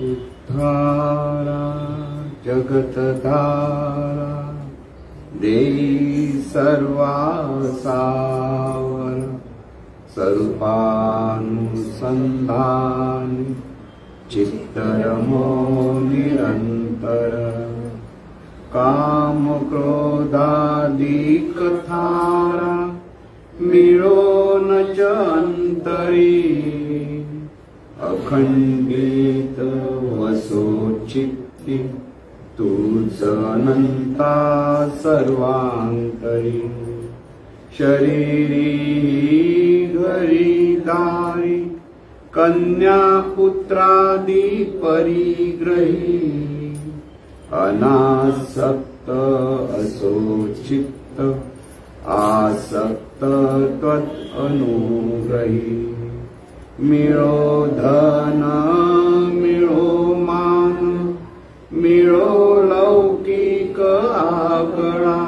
उद्धारा जगतधारा देई सर्वासावर सर्वानुसंधान चित्तरमो निरंतर काम क्रोधादिक थारा मिळो न च अंतरी अखंडित वसो चित्ती तूच अनंता सर्वांतरी शरीरी घरी दारी कन्या पुत्रादि परिग्रही अनासक्त असो चित्त आसक्त त्वत् अनुग्रही मिळो धन मिळो मान मिळो लौकिक आकळा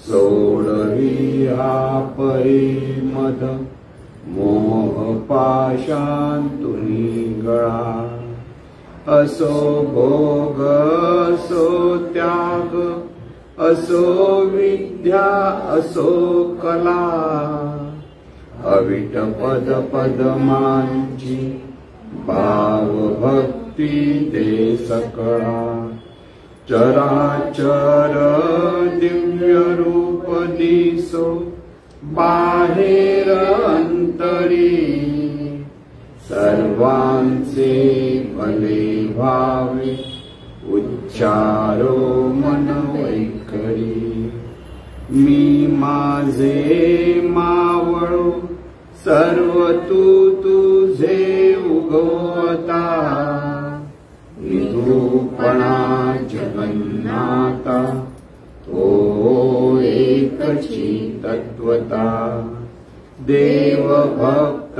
सोडवी हा परिमद मोह पाशांतुनी गळा असो भोग असो त्याग असो विद्या असो कला अविट पद पदमांची भाव भक्ती ते सकळा चराचर दिव्य रूप दिसो बाहेर अंतरी सर्वांचे भले भावे उच्चारो मन वैखरी मी माझे मावळो सर्व तू तुझे उगवता निरूपणा जगन्नाथा तो एकची तत्वता देव भक्त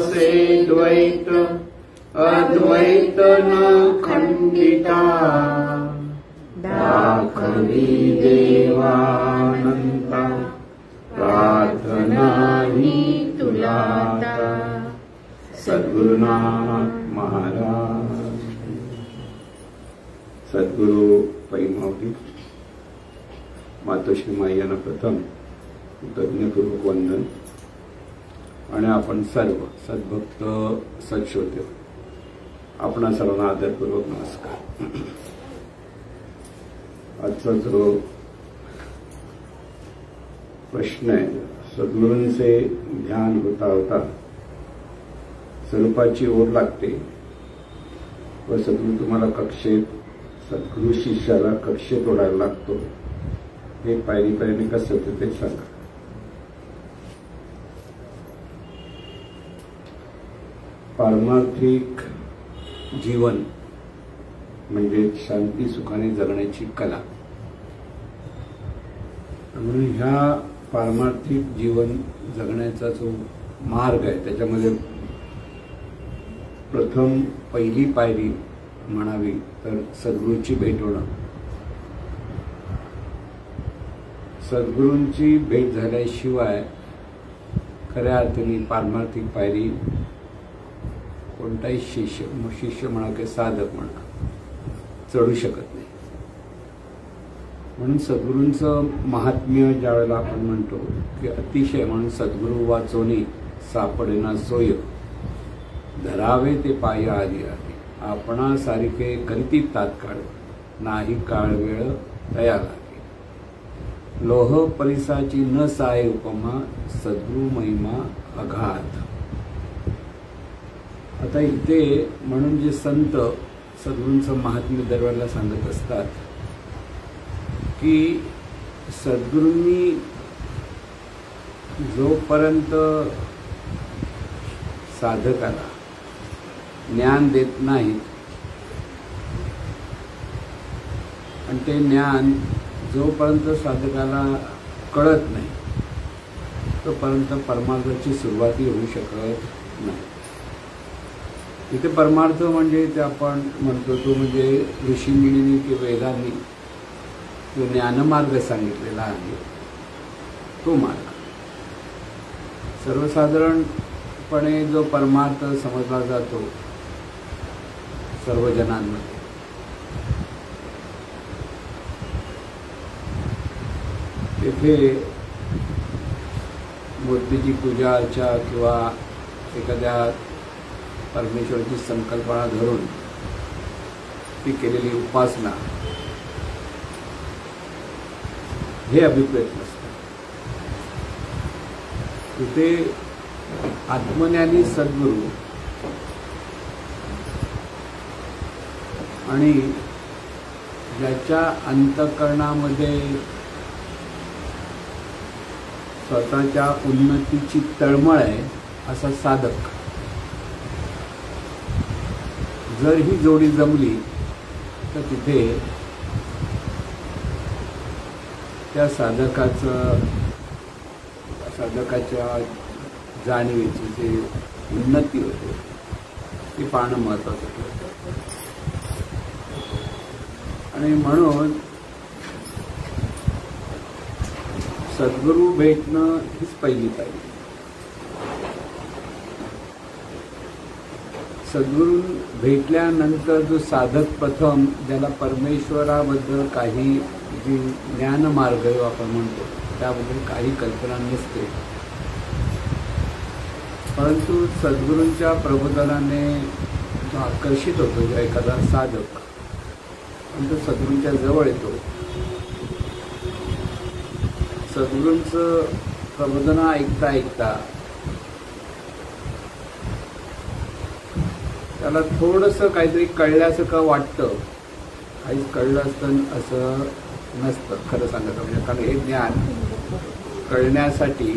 से द्वैत अद्वैत न खंडिता दाखवी देवानंता प्रार्थना ही तुला सद्गुरुनाथ महाराज सद्गुरु पैमावती मातोश्री माईयांना प्रथम कृतज्ञपूर्वक वंदन आणि आपण सर्व सद्भक्त सत्श्रोते आपणा सर्वांना आदरपूर्वक नमस्कार। आजचा जो प्रश्न आहे सद्गुरूंचे ध्यान होता होता स्वरूपाची ओढ लागते व सद्गुरू तुम्हाला कक्षेत सद्गुरू शिष्याला कक्षेत ओढायला लागतो हे पायरी पायरीने कसं होतं ते सांगा। पारमार्थिक जीवन म्हणजे शांती सुखाने जगण्याची कला। म्हणून ह्या पारमार्थिक जीवन जगण्याचा जो मार्ग आहे त्याच्यामध्ये प्रथम पहिली पायरी म्हणावी तर सद्गुरूंची भेट होणं। सद्गुरूंची भेट झाल्याशिवाय खऱ्या अर्थाने पारमार्थिक पायरी कोणताही शिष्य म्हणा की साधक म्हणा चढू शकत नाही। म्हणून सद्गुरूंचं महात्म्य ज्या वेळेला आपण म्हणतो की अतिशय म्हणून सद्गुरू वाचोनी सापडेना सोय धरावे ते पाय आधी आधी आपणासारिखे करीती तात्काळ नाही काळ वेळ तया लागे लोह परिसाची न साय उपमा सद्गुरू महिमा अघात। आता इथे म्हणून जे संत सद्गुरूंचं महात्म्य दरवेळेला सांगत असतात की सद्गुरूंनी जोपर्यंत साधकाला ज्ञान देत नाही आणि ते ज्ञान जोपर्यंत साधकाला कळत नाही तोपर्यंत परमार्थाची सुरुवाती होऊ शकत नाही। इथे परमार्थ म्हणजे ते आपण म्हणतो तो म्हणजे ऋषीमुनींनी किंवा वेदांनी जो ज्ञानमार्ग सांगितलेला आहे तो मार्ग। सर्वसाधारणपणे जो परमार्थ समजला जातो सर्व जनांमध्ये. तेथे मूर्तीची पूजा अर्चा किंवा एखाद्या परमेश्वराची संकल्पना धरून ती केलेली उपासना हे अभिप्रेत नसतं. तिथे आत्मज्ञानी सद्गुरू आणि ज्याच्या अंतःकरणामध्ये स्वतःच्या उन्नतीची तळमळ आहे असा साधक, जर ही जोडी जमली तर तिथे त्या साधकाच्या जाणीवेची जी उन्नती होते ती पाहणं महत्त्वाचं ठरतं. आणि म्हणून सद्गुरू भेटणं हीच पहिली पाहिजे. सद्गुरू भेटल्यानंतर जो साधक प्रथम ज्याला परमेश्वराबद्दल काही जी ज्ञानमार्ग आपण म्हणतो त्याबद्दल काही कल्पना नसते, परंतु सद्गुरूंच्या प्रबोधनाने जो आकर्षित होतो जो एखादा साधक आणि तो सद्गुरूंच्या जवळ येतो, सद्गुरूंचं प्रबोधन ऐकता ऐकता त्याला थोडंसं काहीतरी कळल्यासारखं वाटतं. काहीच कळलं असतं असं नसतं खरं सांगायचं म्हणजे, कारण हे ज्ञान कळण्यासाठी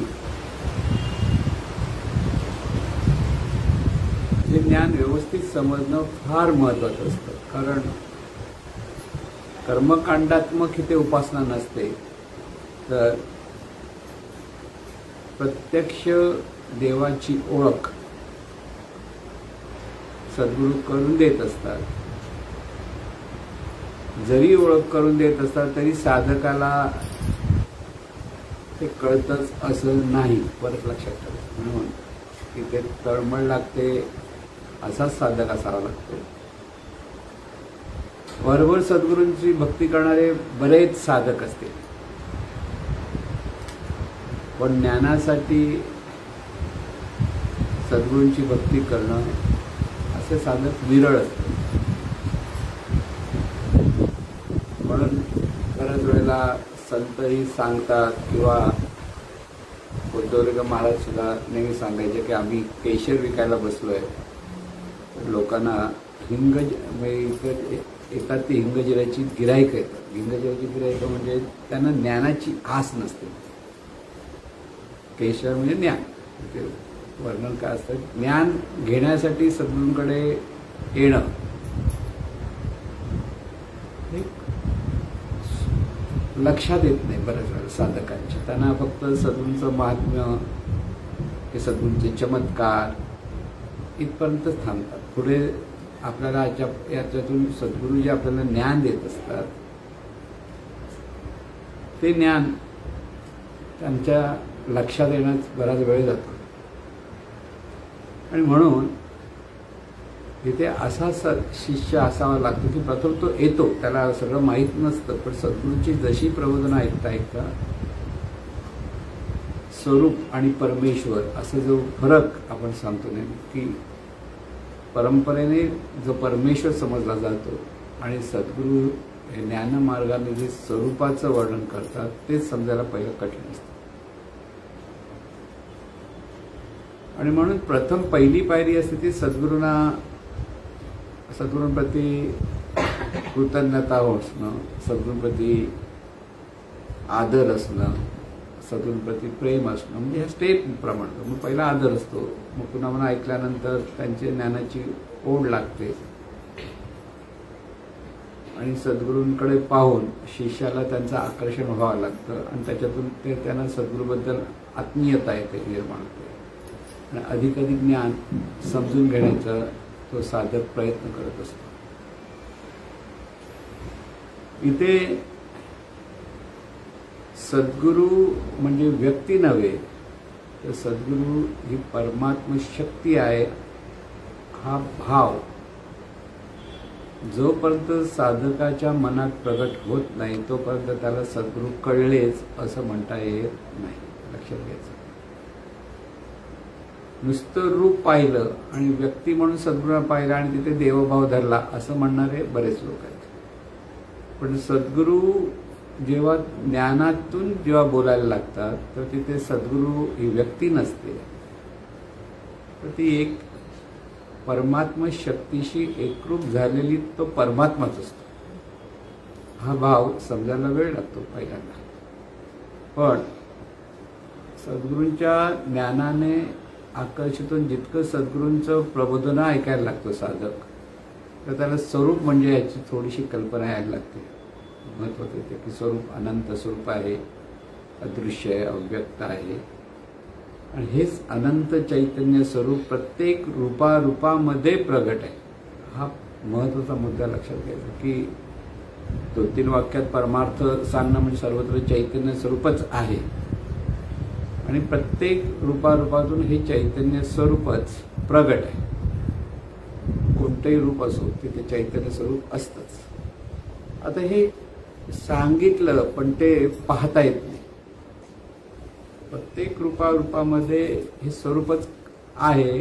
हे ज्ञान व्यवस्थित समजणं फार महत्त्वाचं असतं. कारण कर्मकांडात्मक इथे उपासना नसते, तर प्रत्यक्ष देवाची ओळख सद्गुरू करून देत असतात. जरी ओळख करून देत असतात तरी साधकाला ते कळतंच असं नाही, परत लक्षात ठेवा. म्हणून तिथे तळमळ लागते, असाच साधक असावा लागतो. बरोबर सद्गुरूंची भक्ती करणारे बरेच साधक असतील, पण ज्ञानासाठी सद्गुरूंची भक्ती करणं असे साधक विरळ असते. म्हणून बऱ्याच वेळेला संतही सांगतात किंवा उद्धवरेखा महाराज सुद्धा नेहमी सांगायचे की आम्ही केशर विकायला बसलोय, लोकांना हिंग येतात ती हिंगजिऱ्याची गिराईक येतात. हिंगजिऱ्याची गिराईक म्हणजे त्यांना ज्ञानाची आस नसते. केशर म्हणजे ज्ञान, ते वर्णन काय असतं, ज्ञान घेण्यासाठी सद्गुरूंकडे येणं हे लक्षात येत नाही बऱ्याच वेळा साधकांच्या. त्यांना फक्त सद्गुरूंचं महात्म्य, हे सद्गुरूंचे चमत्कार इथपर्यंतच थांबतात. पुढे आपल्याला याच्यातून सद्गुरू जे आपल्याला ज्ञान देत असतात ते ज्ञान त्यांच्या लक्षात येण्यास बराच वेळ जातो. आणि म्हणून तिथे असा शिष्य असावा लागतो की प्रथम तो येतो, त्याला सगळं माहीत नसतं, पण सद्गुरूंची जशी प्रबोधनं ऐकता ऐकता स्वरूप आणि परमेश्वर असा जो फरक आपण सांगतो नाही की परंपरेने जो परमेश्वर समजला जातो आणि सद्गुरू हे ज्ञानमार्गाने जे स्वरूपाचं वर्णन करतात तेच समजायला पहिलं कठीण असतं. आणि म्हणून प्रथम पहिली पायरी असते ती सद्गुरूंप्रती कृतज्ञता असणं, सद्गुरूंप्रती आदर असणं, सद्गुरूंप्रती प्रेम असणं, म्हणजे ह्या स्टेप प्रमाणे. मग पहिला आदर असतो, मग पुन्हा पुन्हा ऐकल्यानंतर त्यांच्या ज्ञानाची ओढ लागते आणि सद्गुरूंकडे पाहून शिष्याला त्यांचं आकर्षण व्हावं लागतं आणि त्याच्यातून ते त्यांना सद्गुरूबद्दल आत्मीयता येते, निर्माण होते आणि अधिक ज्ञान समजून घेण्याचा तो साधक प्रयत्न करत असतो. इथे सद्गुरू म्हणजे व्यक्ती नव्हे, तर सद्गुरू ही परमात्म शक्ती आहे हा भाव जोपर्यंत साधकाच्या मनात प्रगट होत नाही तोपर्यंत त्याला सद्गुरू कळलेच असं म्हणता येत नाही. लक्षात घ्यायचं. नुसतं रूप पाहिलं आणि व्यक्ती म्हणून सद्गुरूला पाहिलं आणि तिथे देवभाव धरला असं म्हणणारे बरेच लोक आहेत. पण सद्गुरू जेव्हा ज्ञानातून जेव्हा बोलायला लागतात तर तिथे सद्गुरू ही व्यक्ती नसते, तर ती एक परमात्मा शक्तीशी एकरूप झालेली तो परमात्माच असतो. हा भाव समजायला वेळ लागतो पहिल्यांदा. पण सद्गुरूंच्या ज्ञानाने आकर्षित होऊन जितकं सद्गुरूंचं प्रबोधन ऐकायला लागतो साधक, तर त्याला स्वरूप म्हणजे याची थोडीशी कल्पना यायला लागते. महत्त्वाचं येते की स्वरूप अनंत स्वरूप आहे, अदृश्य आहे, अव्यक्त आहे. आणि हेच अनंत चैतन्य स्वरूप प्रत्येक रूपामध्ये प्रगट आहे. हा महत्त्वाचा मुद्दा लक्षात घ्यायचा की 2-3 वाक्यात परमार्थ सांगणं म्हणजे सर्वत्र चैतन्य स्वरूपच आहे आणि प्रत्येक रूपातून हे चैतन्य स्वरूपच प्रगट आहे. कोणतंही रूप असो तिथे चैतन्य स्वरूप असतंच. आता हे सांगितलं पण ते पाहता येत नाही. प्रत्येक रूपामध्ये हे स्वरूपच आहे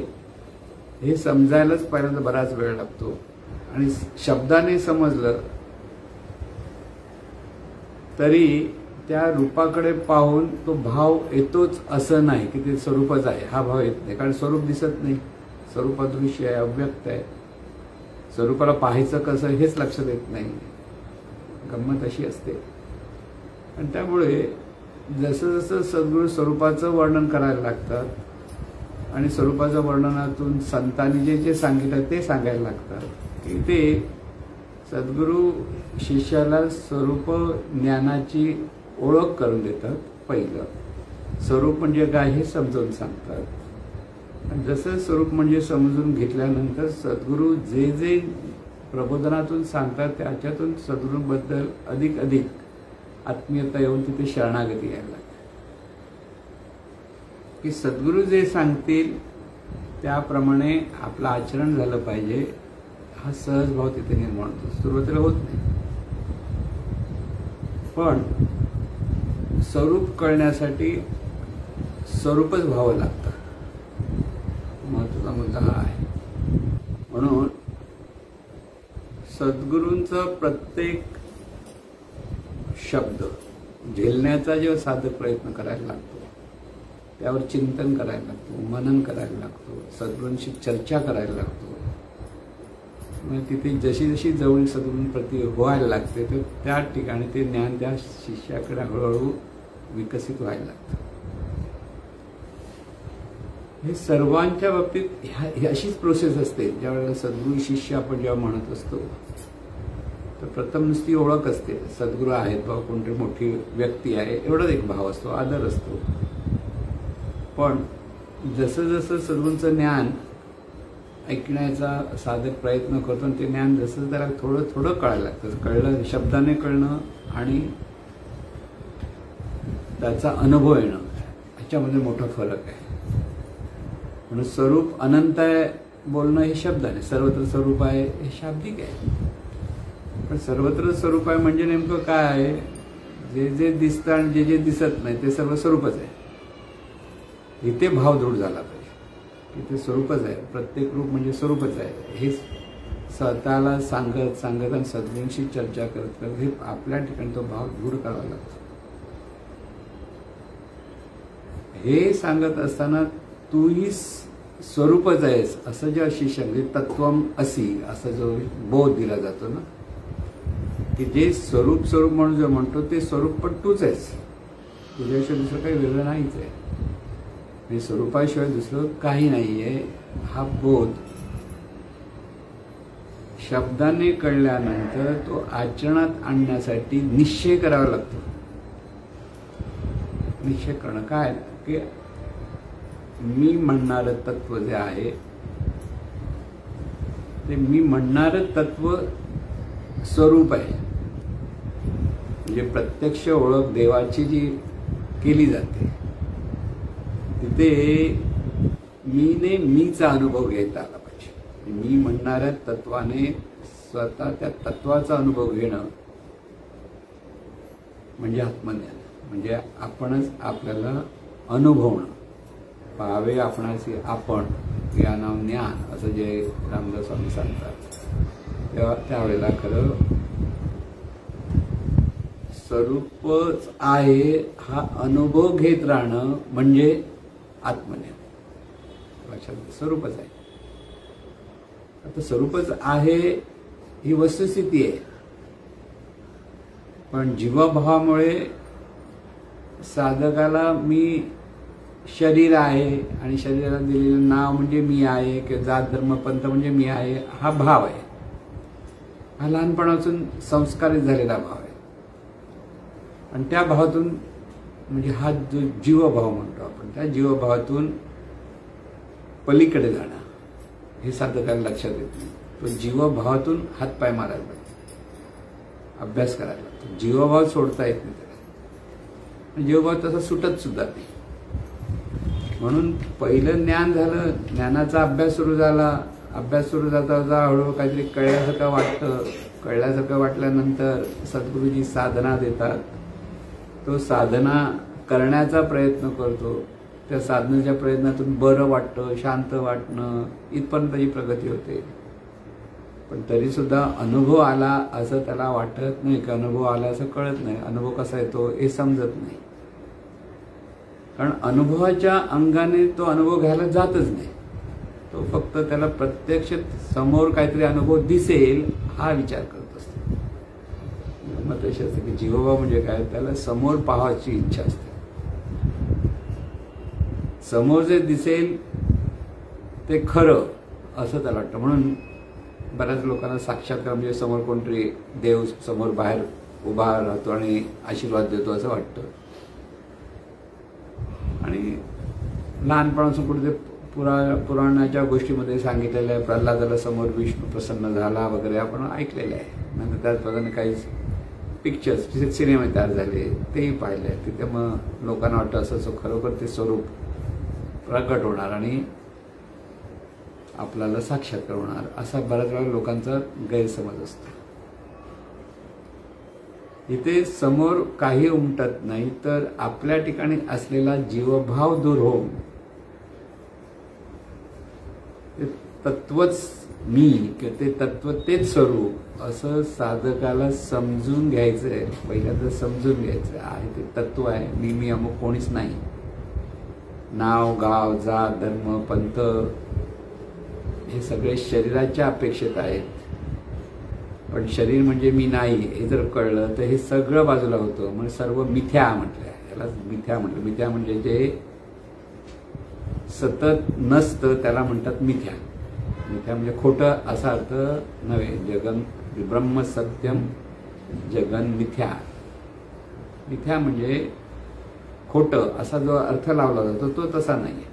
हे समजायलाच पहिल्यांदा बराच वेळ लागतो. आणि शब्दाने समजलं तरी त्या रूपाकडे पाहून तो भाव येतोच असं नाही की ते स्वरूपच आहे, हा भाव येत नाही. कारण स्वरूप दिसत नाही, स्वरूप अदृश्य आहे, अव्यक्त आहे. स्वरूपाला पाहायचं कसं हेच लक्षात येत नाही. गंमत अशी असते. आणि त्यामुळे जसं जसं सद्गुरू स्वरूपाचं वर्णन करायला लागतात आणि स्वरूपाच्या वर्णनातून संतांनी जे जे सांगितलं ते सांगायला लागतात की ते सद्गुरू शिष्याला स्वरूप ज्ञानाची ओळख करून देतात. पहिलं स्वरूप म्हणजे काय हे समजावून सांगतात. आणि जसं स्वरूप म्हणजे समजून घेतल्यानंतर सद्गुरू जे जे प्रबोधनातून सांगतात त्याच्यातून सद्गुरूंबद्दल अधिक आत्मीयता येऊन तिथे शरणागती यायला लागते की सद्गुरू जे सांगतील त्याप्रमाणे आपलं आचरण झालं पाहिजे. हा सहज भाव तिथे निर्माण होतो. सुरुवातीला होत नाही, पण स्वरूप कळण्यासाठी स्वरूपच व्हावं लागतं. महत्वाचा मुद्दा हा आहे. म्हणून सद्गुरूंचा प्रत्येक शब्द झेलण्याचा जेव्हा साधक प्रयत्न करायला लागतो, त्यावर चिंतन करायला लागतो, मनन करायला लागतो, सद्गुरूंशी चर्चा करायला लागतो. म्हणजे तिथे जशी जशी जवळ सद्गुरूंप्रती व्हायला लागते तर त्या ठिकाणी ते ज्ञान त्या शिष्याकडे हळूहळू विकसित व्हायला लागतं. हे सर्वांच्या बाबतीत ही अशीच प्रोसेस असते. ज्यावेळेला सद्गुरू शिष्य आपण जेव्हा म्हणत असतो तर प्रथम नुसती ओळख असते, सद्गुरू आहेत बाबा, कोणतरी मोठी व्यक्ती आहे एवढाच एक भाव असतो, आदर असतो. पण जसं जसं सद्गुरूंचं ज्ञान ऐकण्याचा साधक प्रयत्न करतो आणि ते ज्ञान जसं त्याला थोडं थोडं कळायला लागतं. कळलं, शब्दाने कळणं आणि त्याचा अनुभव येणं ह्याच्यामध्ये मोठा फरक आहे. म्हणून स्वरूप अनंत आहे बोलणं हे शब्दाने, सर्वत्र स्वरूप आहे हे शाब्दिक आहे. पण सर्वत्र स्वरूप आहे म्हणजे नेमकं काय आहे? जे जे दिसतं आणि जे जे दिसत नाही ते सर्व स्वरूपच आहे. इथे भाव दृढ झाला पाहिजे की ते स्वरूपच आहे, प्रत्येक रूप म्हणजे स्वरूपच आहे. हे स्वतःला सांगत आणि सद्गुरूंशी चर्चा करत हे आपल्या ठिकाणी तो भाव दृढ करावा लागतो. हे सांगत असताना तूही स्वरूपच आहेस असं जे शिष्य म्हणजे तत्वम असी असा जो बोध दिला जातो ना, की जे स्वरूप म्हणून जो म्हणतो ते स्वरूप पण तूच आहेस, तुझ्याशिवाय दुसरं काही वेगळं नाहीच आहे. म्हणजे स्वरूपाशिवाय दुसरं काही नाहीये. हा बोध शब्दाने कळल्यानंतर तो आचरणात आणण्यासाठी निश्चय करावा लागतो. निश्चय करणं काय की मी म्हणणारं तत्व जे आहे ते मी म्हणणारं तत्व स्वरूप आहे. म्हणजे प्रत्यक्ष ओळख देवाची जी केली जाते तिथे मीचा अनुभव घेता आला पाहिजे. मी म्हणणाऱ्या तत्वाने स्वतः त्या तत्वाचा अनुभव घेणं म्हणजे आत्मज्ञान. म्हणजे आपणच आपल्याला अनुभवणं. पाहावे आपणाशी आपण या नाव ज्ञान असं जे रामदास स्वामी सांगतात. तेव्हा त्यावेळेला खरं स्वरूपच आहे हा अनुभव घेत राहणं म्हणजे आत्मज्ञान. लक्षात स्वरूपच आहे. आता स्वरूपच आहे ही वस्तुस्थिती आहे, पण जीवभावामुळे साधकाला मी शरीर आहे आणि शरीराला दिलेलं नाव म्हणजे मी आहे किंवा जात धर्म पंथ म्हणजे मी आहे हा भाव आहे. हा लहानपणापासून संस्कारित झालेला भाव आहे. आणि त्या भावातून म्हणजे हा जो जीवभाव म्हणतो आपण, त्या जीवभावातून पलीकडे जाणं हे साधकाला लक्षात येत नाही. तो जीवभावातून हातपाय मारायला लागतो, अभ्यास करायला लागतो. जीवभाव सोडता येत नाही त्याला. जीवभाव तसा सुटत सुद्धा नाही. म्हणून पहिलं ज्ञान झालं, ज्ञानाचा अभ्यास सुरू झाला. अभ्यास सुरू जाता जाता हळूहळू काहीतरी कळल्यासारखं वाटतं. कळल्यासारखं वाटल्यानंतर सद्गुरूजी साधना देतात. तो साधना करण्याचा प्रयत्न करतो. त्या साधनेच्या प्रयत्नातून बरं वाटतं, शांत वाटणं, इथपर्यंतची प्रगती होते. पण तरीसुद्धा अनुभव आला असं त्याला वाटत नाही, की अनुभव आला असं कळत नाही. अनुभव कसा येतो हे समजत नाही. कारण अनुभवाच्या अंगाने तो अनुभव घ्यायला जातच नाही. तो फक्त त्याला प्रत्यक्ष समोर काहीतरी अनुभव दिसेल हा विचार करत असतो. मग तशी असते की जीवभाव म्हणजे काय, त्याला समोर पाहायची इच्छा असते. समोर जे दिसेल ते खरं असं त्याला वाटतं. म्हणून बऱ्याच लोकांना साक्षात्कार म्हणजे समोर कोणतरी देव समोर बाहेर उभा राहतो आणि आशीर्वाद देतो असं वाटतं. आणि लहानपणापासून कुठे पुराणाच्या गोष्टीमध्ये सांगितलेलं आहे, प्रल्हादाला समोर विष्णू प्रसन्न झाला वगैरे आपण ऐकलेलं आहे. नंतर त्याचप्रमाणे काही पिक्चर्स तिथे सिनेमे तयार झाले तेही पाहिले. तिथे मग लोकांना वाटतं असं खरोखर ते स्वरूप प्रकट होणार आणि आपल्याला साक्षात्कार होणार असा बऱ्याच वेळा लोकांचा गैरसमज असतो. इथे समोर काही उमटत नाही, तर आपल्या ठिकाणी असलेला जीवभाव दूर होऊन ते तत्वच मी किंवा ते तत्व तेच स्वरूप असं साधकाला समजून घ्यायचंय. पहिल्यांदा समजून घ्यायचं आहे ते तत्व आहे. मी अमुक कोणीच नाही. नाव गाव जात धर्म पंथ हे सगळे शरीराच्या अपेक्षित आहेत. पण शरीर म्हणजे मी नाही हे जर कळलं तर हे सगळं बाजूला होतं. म्हणजे सर्व मिथ्या म्हटलं. याला मिथ्या म्हटलं. मिथ्या म्हणजे जे सतत नसतं त्याला म्हणतात मिथ्या. मिथ्या म्हणजे खोटं असा अर्थ नव्हे. जगन ब्रह्म सत्यम जगन मिथ्या. मिथ्या म्हणजे खोटं असा जो अर्थ लावला जातो तो तसा नाही.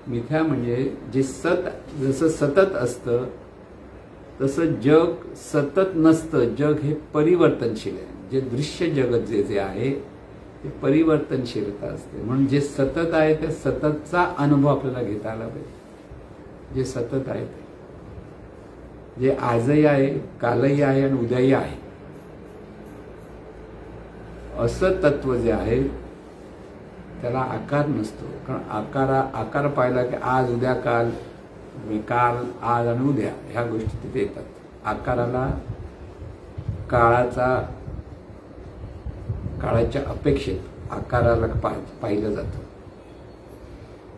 मिथ्या म्हणजे जे जसं सतत असतं तसं जग सतत नसतं. जग हे परिवर्तनशील आहे. जे दृश्य जगत जे आहे ते परिवर्तनशीलता असते. म्हणून जे सतत आहे त्या सततचा अनुभव आपल्याला घेता आला पाहिजे. जे सतत आहे ते जे आजही आहे, कालही आहे आणि उद्याही आहे असं तत्व जे आहे त्याला आकार नसतो. कारण आकार पाहिला की आज उद्या काल, काल आज आणि उद्या ह्या गोष्टी तिथे येतात. आकाराला काळाच्या अपेक्षेत आकाराला पाहिलं जातं.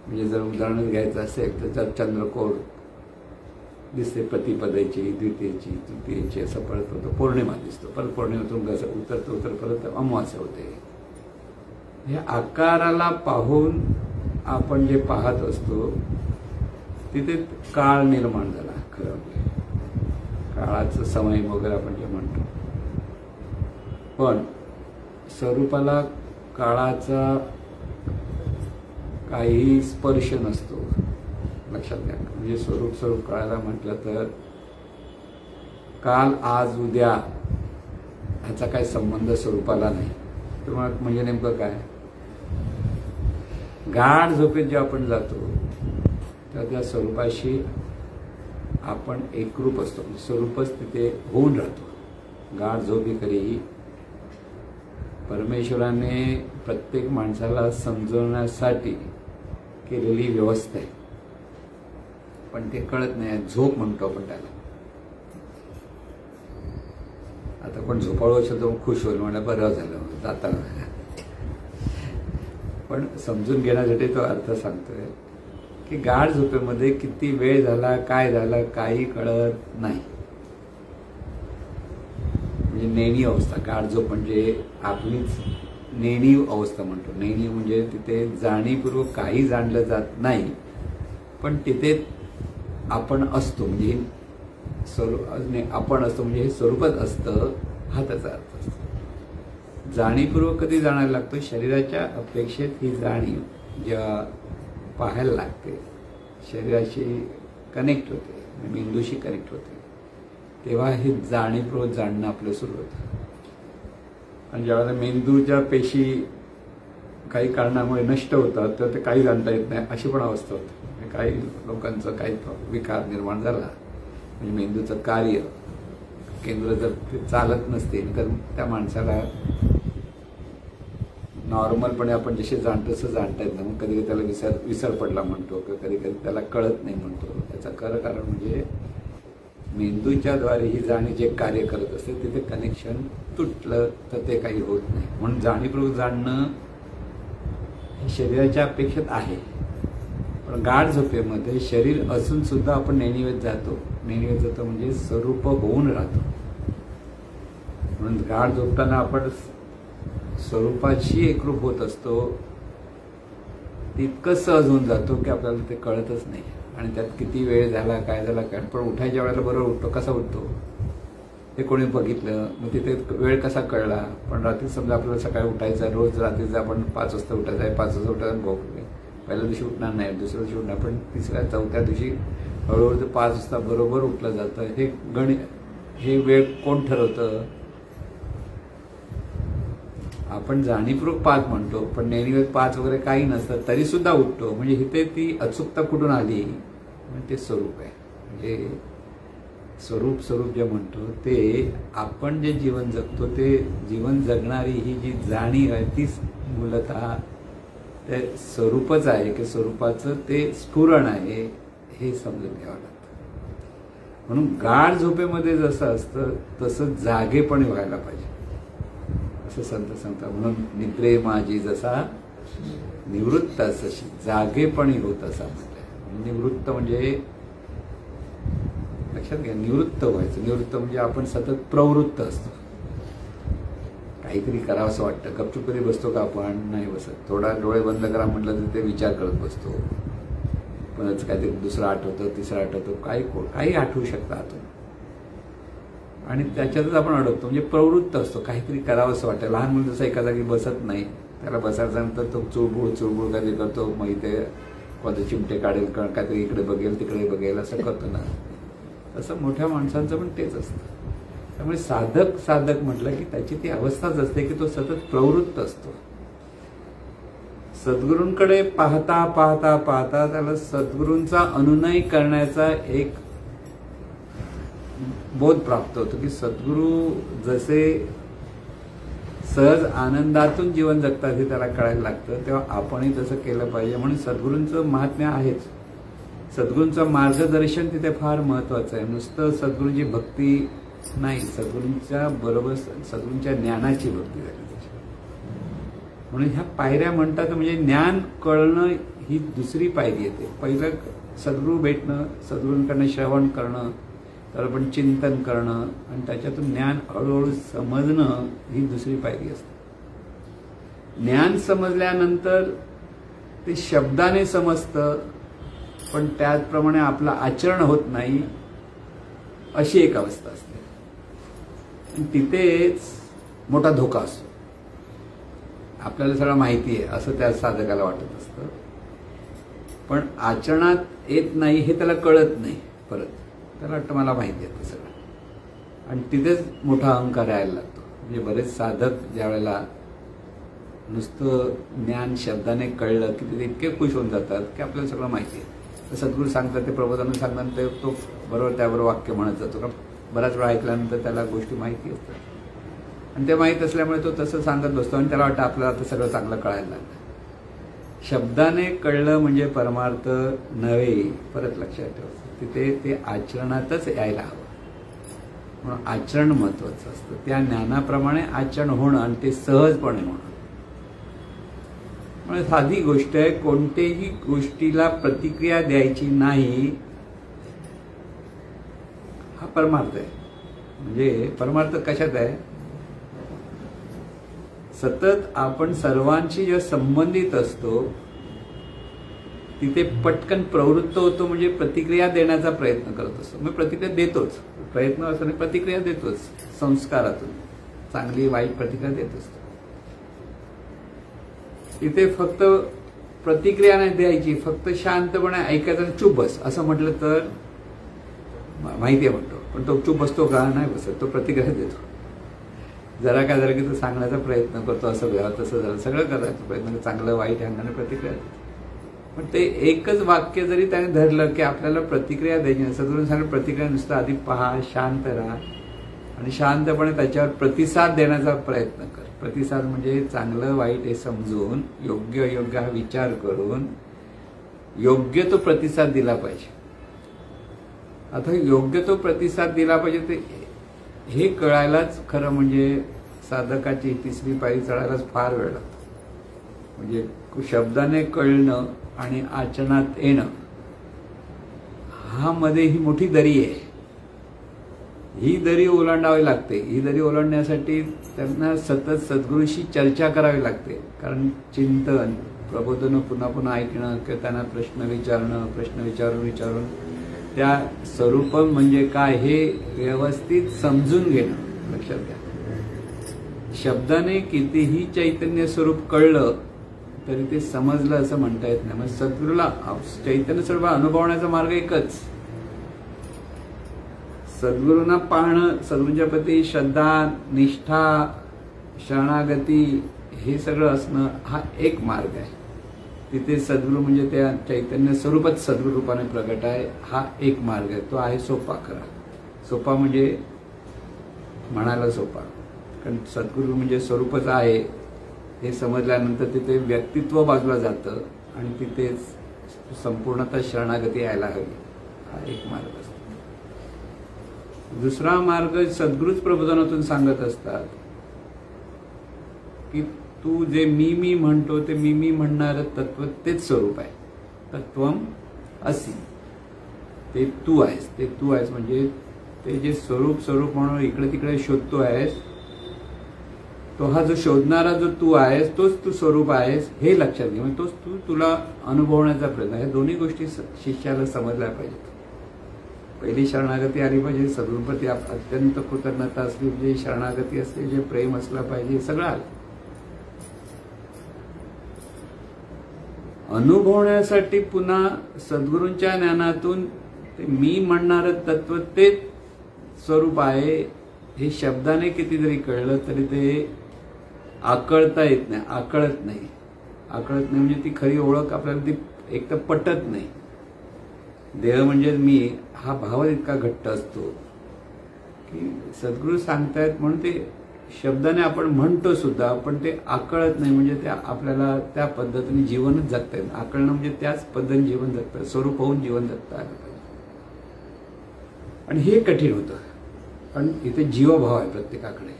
म्हणजे जर उदाहरण घ्यायचं असेल तर जर चंद्रकोर दिसते प्रतिपदाची, द्वितीयेची, तृतीयेची असं परत होतं. पौर्णिमा दिसतो, परत पौर्णिमेतून कसं उतर परत अमावास्या होते. हे आकाराला पाहून आपण जे पाहत असतो तिथे काळ निर्माण झाला. खरं काळाचं समय वगैरे आपण जे म्हणतो. पण स्वरूपाला काळाचा काही स्पर्श नसतो. लक्षात घ्या. म्हणजे स्वरूप कळायला म्हटलं तर काल आज उद्या ह्याचा काही संबंध स्वरूपाला नाही. तुम्हाला म्हणजे नेमकं काय, गाढ झोपेत जे आपण जातो त्या स्वरूपाशी आपण एकरूप असतो, स्वरूपच तिथे होऊन राहतो. गाढ झोपी खरी परमेश्वराने प्रत्येक माणसाला समजवण्यासाठी केलेली व्यवस्था आहे, पण ते कळत नाही. झोप म्हणतो आपण त्याला. आता कोण झोपाळू असेल तर खुश होईल, म्हणलं बरं झालं जाता. पण समजून घेण्यासाठी तो अर्थ सांगतोय की गाढ झोपेमध्ये किती वेळ झाला, काय झालं, काही कळत नाही. म्हणजे नेणीव अवस्था. गाढ झोप म्हणजे आपलीच नेणीव अवस्था म्हणतो. नेणीव म्हणजे तिथे जाणीवपूर्वक काही जाणलं जात नाही, पण तिथे आपण असतो. म्हणजे आपण असतो म्हणजे हे स्वरूपच असतं, हा त्याचा अर्थ असतो. जाणीवपूर्वक कधी जाणायला लागतो, शरीराच्या अपेक्षेत ही जाणीव जेव्हा पाहायला लागते, शरीराशी कनेक्ट होते, मेंदूशी कनेक्ट होते, तेव्हा हे जाणीवपूर्वक जाणणं आपलं सुरू होतं. आणि ज्यावेळेला मेंदूच्या पेशी काही कारणामुळे नष्ट होतात तर ते काही जाणता येत नाही, अशी पण अवस्था होते. काही लोकांचं काही विकार निर्माण झाला म्हणजे मेंदूचं कार्य केंद्र जर ते चालत नसतील तर त्या माणसाला नॉर्मलपणे आपण जसे जाणतो तसं जाणता येत नाही. मग कधी कधी त्याला विसर पडला म्हणतो, कधी कधी त्याला कळत नाही म्हणतो. त्याचं खरं कारण म्हणजे मेंदूच्या द्वारे ही जाणीव जे कार्य करत असते तिथे कनेक्शन तुटलं तर ते काही होत नाही. म्हणून जाणीवपूर्वक जाणणं हे शरीराच्या अपेक्षेत आहे. पण गाढ झोपेमध्ये शरीर असून सुद्धा आपण नेणीवेत जातो. नेणीवेत जातो म्हणजे स्वरूप होऊन राहतो. म्हणून गाढ झोपताना आपण स्वरूपाशी एकरूप होत असतो. तितकं सहज होऊन जातो की आपल्याला ते कळतच नाही. आणि त्यात किती वेळ झाला, काय झाला, काय. पण उठायच्या वेळेला बरोबर उठतो. कसा उठतो हे कोणी बघितलं, मग तिथे वेळ कसा कळला. पण रात्री समजा आपल्याला सकाळी उठायचं, रोज रात्रीचं आपण 5 वाजता उठायचं आहे, 5 वाजता उठायला भोगले. पहिल्या दिवशी उठणार नाही, दुसऱ्या दिवशी उठणार, पण तिसऱ्या चौथ्या दिवशी हळूहळू ते 5 वाजता बरोबर उठलं जातं. हे वेळ कोण ठरवतं. आपण जाणीवपूर्वक 5 म्हणतो, पण नेहमी 5 वगैरे काही नसतं तरी सुद्धा उठतो. म्हणजे इथे ती अचूकता कुठून आली, म्हणजे ते स्वरूप आहे. म्हणजे स्वरूप जे म्हणतो ते आपण जे जीवन जगतो ते जीवन जगणारी ही जी जाणीव आहे तीच मूलतः ते स्वरूपच आहे की स्वरूपाचं ते स्फुरण आहे हे समजून घ्यावं लागतं. म्हणून गाढ झोपेमध्ये जसं असतं तसं जागेपणी व्हायला पाहिजे असं संत सांगतात. म्हणून निद्रे माझी जसा निवृत्त अशी जागेपणी होत असा म्हटलंय. निवृत्त म्हणजे लक्षात घ्या, निवृत्त व्हायचं. निवृत्त म्हणजे आपण सतत प्रवृत्त असतो. काहीतरी करावं असं वाटतं. गपचूप कधी बसतो का आपण? नाही बसत. थोडा डोळे बंद करा म्हटलं तर ते विचार करत बसतो. पण काहीतरी दुसरं आठवतं, तिसरं आठवतं, काही आठवू शकतं आतून. आणि त्याच्यातच आपण अडकतो. म्हणजे प्रवृत्त असतो. काहीतरी करावं असं वाटतं. लहान मुलं जसं एका जागी बसत नाही, त्याला बसायच्यानंतर तो चुळबुळ काहीतरी करतो. मग इथे कोणते चिमटे काढेल, काहीतरी इकडे बघेल, तिकडे बघेल, असं करतो ना. तसं मोठ्या माणसांचं पण तेच असतं. त्यामुळे साधक म्हटलं की त्याची ती अवस्थाच असते की तो सतत प्रवृत्त असतो. सद्गुरूंकडे पाहता पाहता पाहता त्याला सद्गुरूंचा अनुनय करण्याचा एक बोध प्राप्त होतो की सद्गुरू जसे सहज आनंदातून जीवन जगतात हे त्याला कळायला लागतं. तेव्हा आपणही तसं केलं पाहिजे. म्हणून सद्गुरूंचं महात्म्य आहेच. सद्गुरूंचं मार्गदर्शन तिथे फार महत्वाचं आहे. नुसतं सद्गुरूंची भक्ती नाही, सद्गुरूंच्या बरोबर सद्गुरूंच्या ज्ञानाची भक्ती झाली त्याची. म्हणून ह्या पायऱ्या म्हणतात. म्हणजे ज्ञान कळणं ही दुसरी पायरी येते. पहिलं सद्गुरू भेटणं, सद्गुरूंकडनं श्रवण करणं, तर आपण चिंतन करणं आणि त्याच्यातून ज्ञान हळूहळू समजणं ही दुसरी पायरी असते. ज्ञान समजल्यानंतर ते शब्दाने समजतं, पण त्याचप्रमाणे आपलं आचरण होत नाही, अशी एक अवस्था असते. आणि तिथेच मोठा धोका असतो. आपल्याला सगळं माहिती आहे असं त्या साधकाला वाटत असतं, पण आचरणात येत नाही हे त्याला कळत नाही. परत त्याला वाटतं मला माहिती आहे ते सगळं. आणि तिथेच मोठा अहंकार यायला लागतो. म्हणजे बरेच साधक ज्या वेळेला नुसतं ज्ञान शब्दाने कळलं की ते इतके खुश होऊन जातात की आपल्याला सगळं माहिती आहे. सद्गुरू सांगतात ते प्रबोधन सांगतात ते तो बरोबर त्याबरोबर वाक्य म्हणत जातो. कारण बऱ्याच वेळा ऐकल्यानंतर त्याला गोष्टी माहिती असतात आणि ते माहीत असल्यामुळे तो तसं सांगत बसतो आणि त्याला वाटतं आपल्याला आता सगळं चांगलं कळायला लागलं. शब्दाने कळलं म्हणजे परमार्थ नव्हे, परत लक्षात ठेवायचं. तिथे ते आचरणातच यायला हवं. म्हणून आचरण महत्वाचं असतं. त्या ज्ञानाप्रमाणे आचरण होणं आणि ते सहजपणे होणं. म्हणजे साधी गोष्ट आहे, कोणत्याही गोष्टीला प्रतिक्रिया द्यायची नाही, हा परमार्थ आहे. म्हणजे परमार्थ कशात आहे? सतत आपण सर्वांशी जे संबंधित असतो तिथे पटकन प्रवृत्त होतो, म्हणजे प्रतिक्रिया देण्याचा प्रयत्न करत असतो. मग प्रतिक्रिया देतोच, प्रयत्न असतो आणि प्रतिक्रिया देतोच. संस्कारातून चांगली वाईट प्रतिक्रिया देत असतो. इथे फक्त प्रतिक्रिया नाही द्यायची, फक्त शांतपणे ऐकायचं, चुप बस असं म्हटलं तर माहिती आहे म्हणतो, पण तो चुप बसतो का? नाही बसत. तो प्रतिक्रिया देतो. जरा काय झालं की तो सांगण्याचा प्रयत्न करतो, असं झालं तसं झालं, सगळं करायचा प्रयत्न, चांगलं वाईट अंगाने प्रतिक्रिया देतो. पण ते एकच वाक्य जरी त्याने धरलं की आपल्याला प्रतिक्रिया द्यायची नाही, सद्गुरूंनी सांगितलं प्रतिक्रिया नुसतं आधी पहा, शांत राहा आणि शांतपणे त्याच्यावर प्रतिसाद देण्याचा प्रयत्न कर. प्रतिसाद म्हणजे चांगलं वाईट हे समजून योग्य अयोग्य हा विचार करून योग्य तो प्रतिसाद दिला पाहिजे. आता योग्य तो प्रतिसाद दिला पाहिजे ते हे कळायलाच खरं म्हणजे साधकाची तिसरी पायरी चढायलाच फार वेळ लागतो. म्हणजे शब्दाने कळणं आणि आचरणात येणं हा मध्ये ही मोठी दरी आहे. ही दरी ओलांडावी लागते. ही दरी ओलांडण्यासाठी त्यांना सतत सद्गुरूशी चर्चा करावी लागते. कारण चिंतन, प्रबोधन पुन्हा पुन्हा ऐकणं किंवा त्यांना प्रश्न विचारणं, प्रश्न विचारून त्या स्वरूप म्हणजे काय हे व्यवस्थित समजून घेणं. लक्षात घ्या, शब्दाने कितीही चैतन्य स्वरूप कळलं तरी ते समजलं असं म्हणता येत नाही. मग सद्गुरूला चैतन्य स्वरूप अनुभवण्याचा मार्ग एकच, सद्गुरूंना पाहणं, सद्गुरूंच्या प्रती श्रद्धा, निष्ठा, शरणागती हे सगळं असणं हा एक मार्ग आहे. तिथे सद्गुरू म्हणजे त्या चैतन्य स्वरूपच सद्गुरू रूपाने प्रगट आहे, हा एक मार्ग आहे. तो आहे सोपा. खरा सोपा म्हणजे म्हणायला सोपा, कारण सद्गुरू म्हणजे स्वरूपच आहे हे समजल्यानंतर तिथे व्यक्तित्व बाजूला जातं आणि तिथे संपूर्णतः शरणागती यायला हवी. हा एक मार्ग असतो. दुसरा मार्ग सद्गुरूच प्रबोधनातून सांगत असतात की तू जे मी म्हणतो ते मी म्हणणारं तत्व तेच स्वरूप आहे. तत्वम असी, ते तू आहेस. ते तू आहेस म्हणजे ते जे स्वरूप म्हणून इकडे तिकडे शोधतो आहेस, तो हा जो शोधणारा जो तू आहेस तोच तू स्वरूप आहेस हे लक्षात घे. म्हणजे तोच तू तुला अनुभवण्याचा प्रयत्न. ह्या दोन्ही गोष्टी शिष्याला समजल्या पाहिजेत. पहिली शरणागती आली पाहिजे, सद्गुरूंप्रती अत्यंत कृतज्ञता असली पाहिजे, शरणागती असली, जे प्रेम असलं पाहिजे, सगळं आलं. अनुभवण्यासाठी पुन्हा सद्गुरूंच्या ज्ञानातून ते मी म्हणणारं तत्व ते स्वरूप आहे हे शब्दाने किती जरी कळलं तरी ते आकळता येत नाही. आकळत नाही म्हणजे ती खरी ओळख आपल्याला ती एक तर पटत नाही. देह म्हणजे मी हा भाव इतका घट्ट असतो की सद्गुरू सांगतायत म्हणून ते शब्दाने आपण म्हणतो सुद्धा, पण ते आकळत नाही. म्हणजे ते आपल्याला त्या पद्धतीने जीवनच जगता येत. आकळणं म्हणजे त्याच पद्धतीने जीवन जगतं, स्वरूप होऊन जीवन जगता आलं पाहिजे. आणि हे कठीण होतं, कारण इथे जीवभाव आहे प्रत्येकाकडे.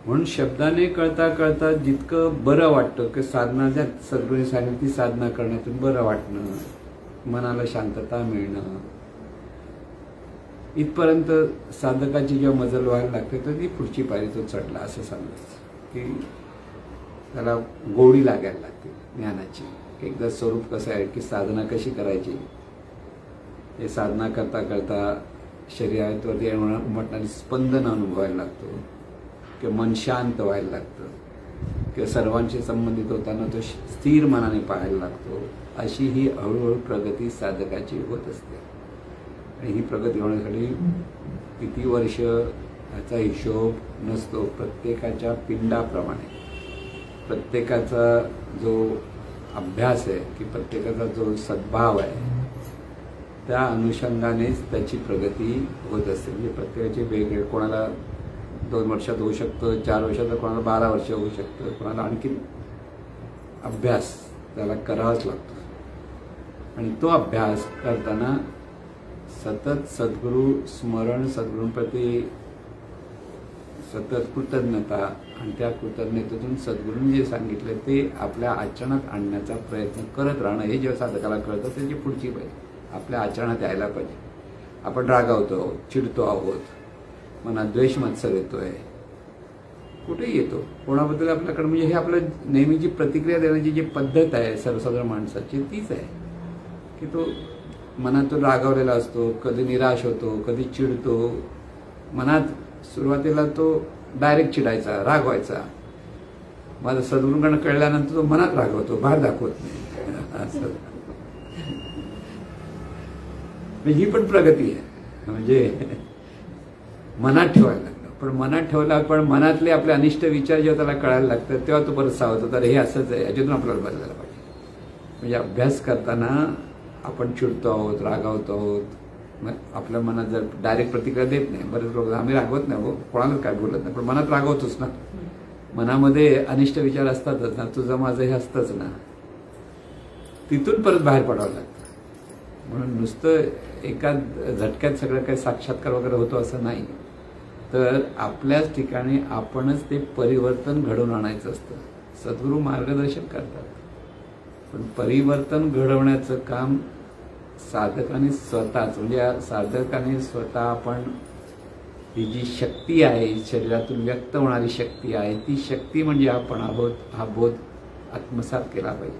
म्हणून शब्दाने कळता जितकं बरं वाटतं की साधना, ज्या सद्गुरूंनी सांगितलं ती साधना करण्यातून बरं वाटणं, मनाला शांतता मिळणं, इथपर्यंत साधकाची जेव्हा मजल व्हायला लागते तर ती पुढची पायरी तो चढला असं सांगायचं की त्याला गोडी लागायला लागते ज्ञानाची. एकदा स्वरूप कसं आहे की साधना कशी करायची हे साधना करता शरीरावरती उमटणारी स्पंदन अनुभवायला लागतो, किंवा मन शांत व्हायला लागतं, किंवा सर्वांशी संबंधित होताना तो स्थिर मनाने पाहायला लागतो. अशी ही हळूहळू प्रगती साधकाची होत असते. आणि ही प्रगती होण्यासाठी किती वर्ष याचा हिशोब नसतो. प्रत्येकाच्या पिंडाप्रमाणे, प्रत्येकाचा जो अभ्यास आहे की प्रत्येकाचा जो सद्भाव आहे त्या अनुषंगानेच त्याची प्रगती होत असते. म्हणजे प्रत्येकाची वेगळे, कोणाला 2 वर्षात होऊ शकतं, 4 वर्षात, कोणाला 12 वर्ष होऊ शकतं, कोणाला आणखी अभ्यास त्याला करावाच लागतो. आणि तो अभ्यास करताना सतत सद्गुरू स्मरण, सद्गुरूंप्रती सतत कृतज्ञता आणि त्या कृतज्ञतेतून सद्गुरूंनी जे सांगितलं ते आपल्या आचरणात आणण्याचा प्रयत्न करत राहणं, हे जेव्हा साधकाला कळतं त्याची पुढची पाहिजे आपल्या आचरणात यायला पाहिजे. आपण रागावतो आहोत, चिडतो आहोत, मनात द्वेष मत्सर येतोय, कुठेही येतो कोणाबद्दल आपल्याकडे, म्हणजे हे आपलं नेहमीची प्रतिक्रिया देण्याची जी पद्धत आहे सर्वसाधारण माणसाची तीच आहे की तो मनातून रागावलेला असतो, कधी निराश होतो, कधी चिडतो. मनात सुरुवातीला तो डायरेक्ट चिडायचा, रागवायचा. माझं सद्गुरूंकडनं कळल्यानंतर तो मनात रागवतो, बाहेर दाखवत नाही. असं ही पण प्रगती आहे. म्हणजे मनात ठेवायला लागलं, पण मनात ठेवला, पण मनातले आपले अनिष्ट विचार जेव्हा त्याला कळायला लागतात तेव्हा तो परत सावधतो, तर हे असंच आहे, याच्यातून आपल्याला बदलायला पाहिजे. म्हणजे अभ्यास करताना आपण चिडतो आहोत, रागावतो आहोत, मग आपल्या मनात जर डायरेक्ट प्रतिक्रिया देत नाही, बरेच लोक आम्ही रागवत नाही हो, कोणालाच काय बोलत नाही, पण मनात रागवतोच ना, मनामध्ये अनिष्ट विचार असतातच ना, तुझं माझं हे असतंच ना, तिथून परत बाहेर पडावं लागतं. म्हणून नुसतं एका झटक्यात सगळं काही साक्षात्कार वगैरे होतो असं नाही, तर आपल्याच ठिकाणी आपणच ते परिवर्तन घडवून आणायचं असतं. सद्गुरू मार्गदर्शन करतात, पण परिवर्तन घडवण्याचं काम साधकाने स्वतःच, म्हणजे साधकाने स्वतः आपण ही जी शक्ती आहे, शरीरातून व्यक्त होणारी शक्ती आहे, ती शक्ती म्हणजे आपण आहोत हा बोध आत्मसात केला पाहिजे.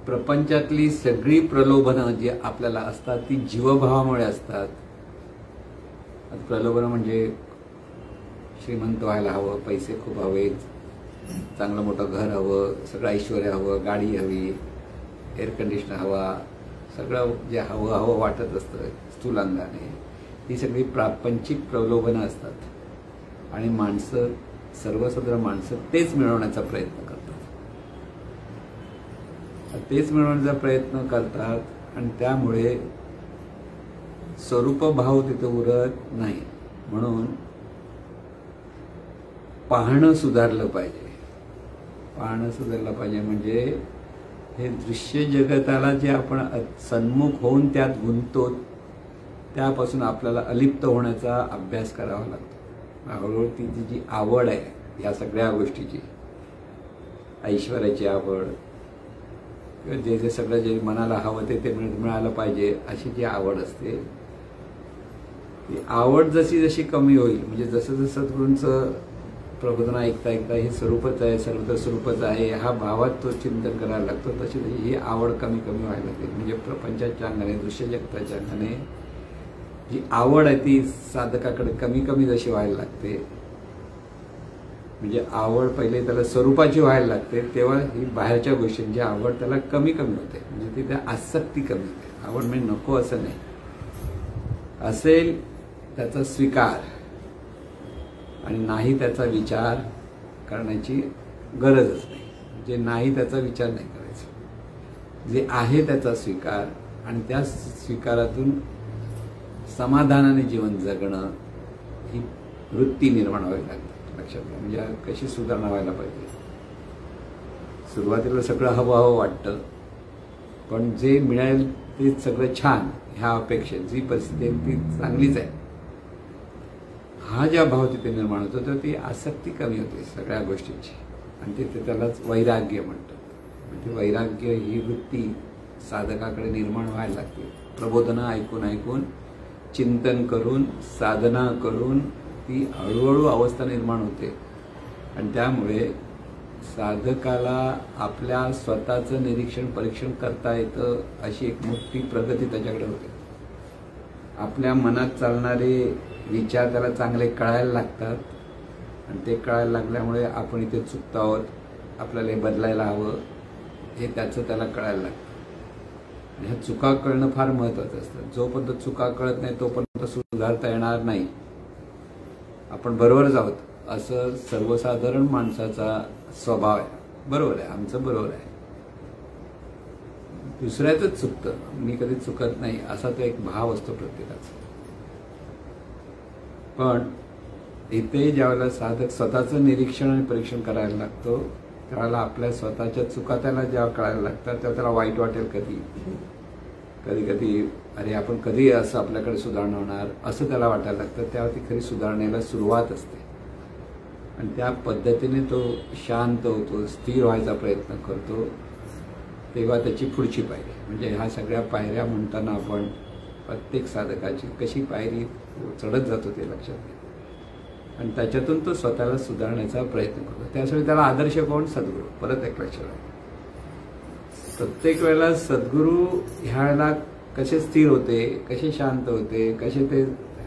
प्रपंचातली सगळी प्रलोभनं जी आपल्याला असतात ती जीवभावामुळे असतात. प्रलोभनं म्हणजे श्रीमंत व्हायला हवं, पैसे खूप हवेत, चांगलं मोठं घर हवं, सगळं ऐश्वर्य हवं, गाडी हवी, एअर कंडिशनर हवा, सगळं जे हवं वाटत असतं स्थूलांगाने, ही सगळी प्रापंचिक प्रलोभनं असतात. आणि माणसं, सर्वसाधारण माणसं तेच मिळवण्याचा प्रयत्न करतात, तेच मिळवण्याचा प्रयत्न करतात आणि त्यामुळे स्वरूप भाव तिथे उरत नाही. म्हणून पाहणं सुधारलं पाहिजे. पाहणं सुधारलं पाहिजे म्हणजे हे दृश्य जगताला जे आपण सन्मुख होऊन त्यात गुंततो त्यापासून आपल्याला अलिप्त होण्याचा अभ्यास करावा लागतो. हळूहळू ती जी आवड आहे या सगळ्या गोष्टीची, ऐश्वर्याची आवड, जे सगळं जे मनाला हवं ते मिळालं पाहिजे अशी जी आवड असते, ती आवड जशी जशी कमी होईल, म्हणजे जसं जसं सद्गुरूंचं प्रबोधन ऐकता ऐकता हे स्वरूपच आहे, सर्वत्र स्वरूपच आहे हा भावात तो चिंतन करायला लागतो, तशी ही आवड कमी कमी व्हायला लागते. म्हणजे प्रपंचाच्या अंगाने, दृश्य जगताच्या अंगाने जी आवड आहे ती साधकाकडे कमी कमी जशी व्हायला लागते, म्हणजे आवड पहिले त्याला स्वरूपाची व्हायला लागते, तेव्हा ही बाहेरच्या गोष्टींची आवड त्याला कमी कमी होते. म्हणजे तिथे आसक्ती कमी होते. आवड म्हणजे नको असं नाही, असेल त्याचा स्वीकार आणि नाही त्याचा विचार करण्याची गरजच नाही. जे नाही त्याचा विचार नाही करायचा, जे आहे त्याचा स्वीकार आणि त्या स्वीकारातून समाधानाने जीवन जगणं ही वृत्ती निर्माण व्हावी लागते. लक्षात घ्या. म्हणजे कशी सुधारणा व्हायला पाहिजे. सुरुवातीला सगळं हवं वाटतं, पण जे मिळेल ते सगळं छान ह्या अपेक्षेत जी परिस्थिती ती चांगलीच आहे, हा ज्या भाव तिथे निर्माण होतो तर ती आसक्ती कमी होते सगळ्या गोष्टींची, आणि तिथे त्यालाच वैराग्य म्हणतात. म्हणजे वैराग्य ही वृत्ती साधकाकडे निर्माण व्हायला लागते. प्रबोधनं ऐकून ऐकून, चिंतन करून, साधना करून ती हळूहळू अवस्था निर्माण होते. आणि त्यामुळे साधकाला आपल्या स्वतःचं निरीक्षण परीक्षण करता येतं, अशी एक मोठी प्रगती त्याच्याकडे होते. आपल्या मनात चालणारे विचार त्याला चांगले कळायला लागतात, आणि ते कळायला लागल्यामुळे आपण इथे चुकतो आहोत, आपल्याला हे बदलायला हवं, हे त्याचं त्याला कळायला लागतं. ह्या चुका कळणं फार महत्त्वाचं असतं. जोपर्यंत चुका कळत नाही तोपर्यंत सुधारता येणार नाही. आपण बरोबरच आहोत असं सर्वसाधारण माणसाचा स्वभाव आहे. बरोबर आहे, आमचं बरोबर आहे, दुसऱ्याचंच चुकतं, मी कधी चुकत नाही असा तो एक भाव असतो प्रत्येकाचा. पण इथे ज्यावेळेला साधक स्वतःचं निरीक्षण आणि परीक्षण करायला लागतो त्यावेळेला आपल्या स्वतःच्या चुका त्याला जेव्हा कळायला लागतात तेव्हा त्याला वाईट वाटेल. कधी कधी अरे आपण कधी असं आपल्याकडे सुधारणा होणार असं त्याला वाटायला लागतं. तेव्हा ती खरी सुधारणेला सुरुवात असते आणि त्या पद्धतीने तो शांत होतो, स्थिर व्हायचा प्रयत्न करतो. तेव्हा त्याची पुढची पायरी म्हणजे ह्या सगळ्या पायऱ्या म्हणताना आपण प्रत्येक साधकाची कशी पायरी चढत जातो ते लक्षात घ्या आणि त्याच्यातून तो स्वतःला सुधारण्याचा प्रयत्न करतो. त्यासाठी त्याला आदर्श कोण? सद्गुरू. परत एक लक्षात आहे, प्रत्येक वेळेला सद्गुरू ह्या वेळेला कसे स्थिर होते, कसे शांत होते, कसे ते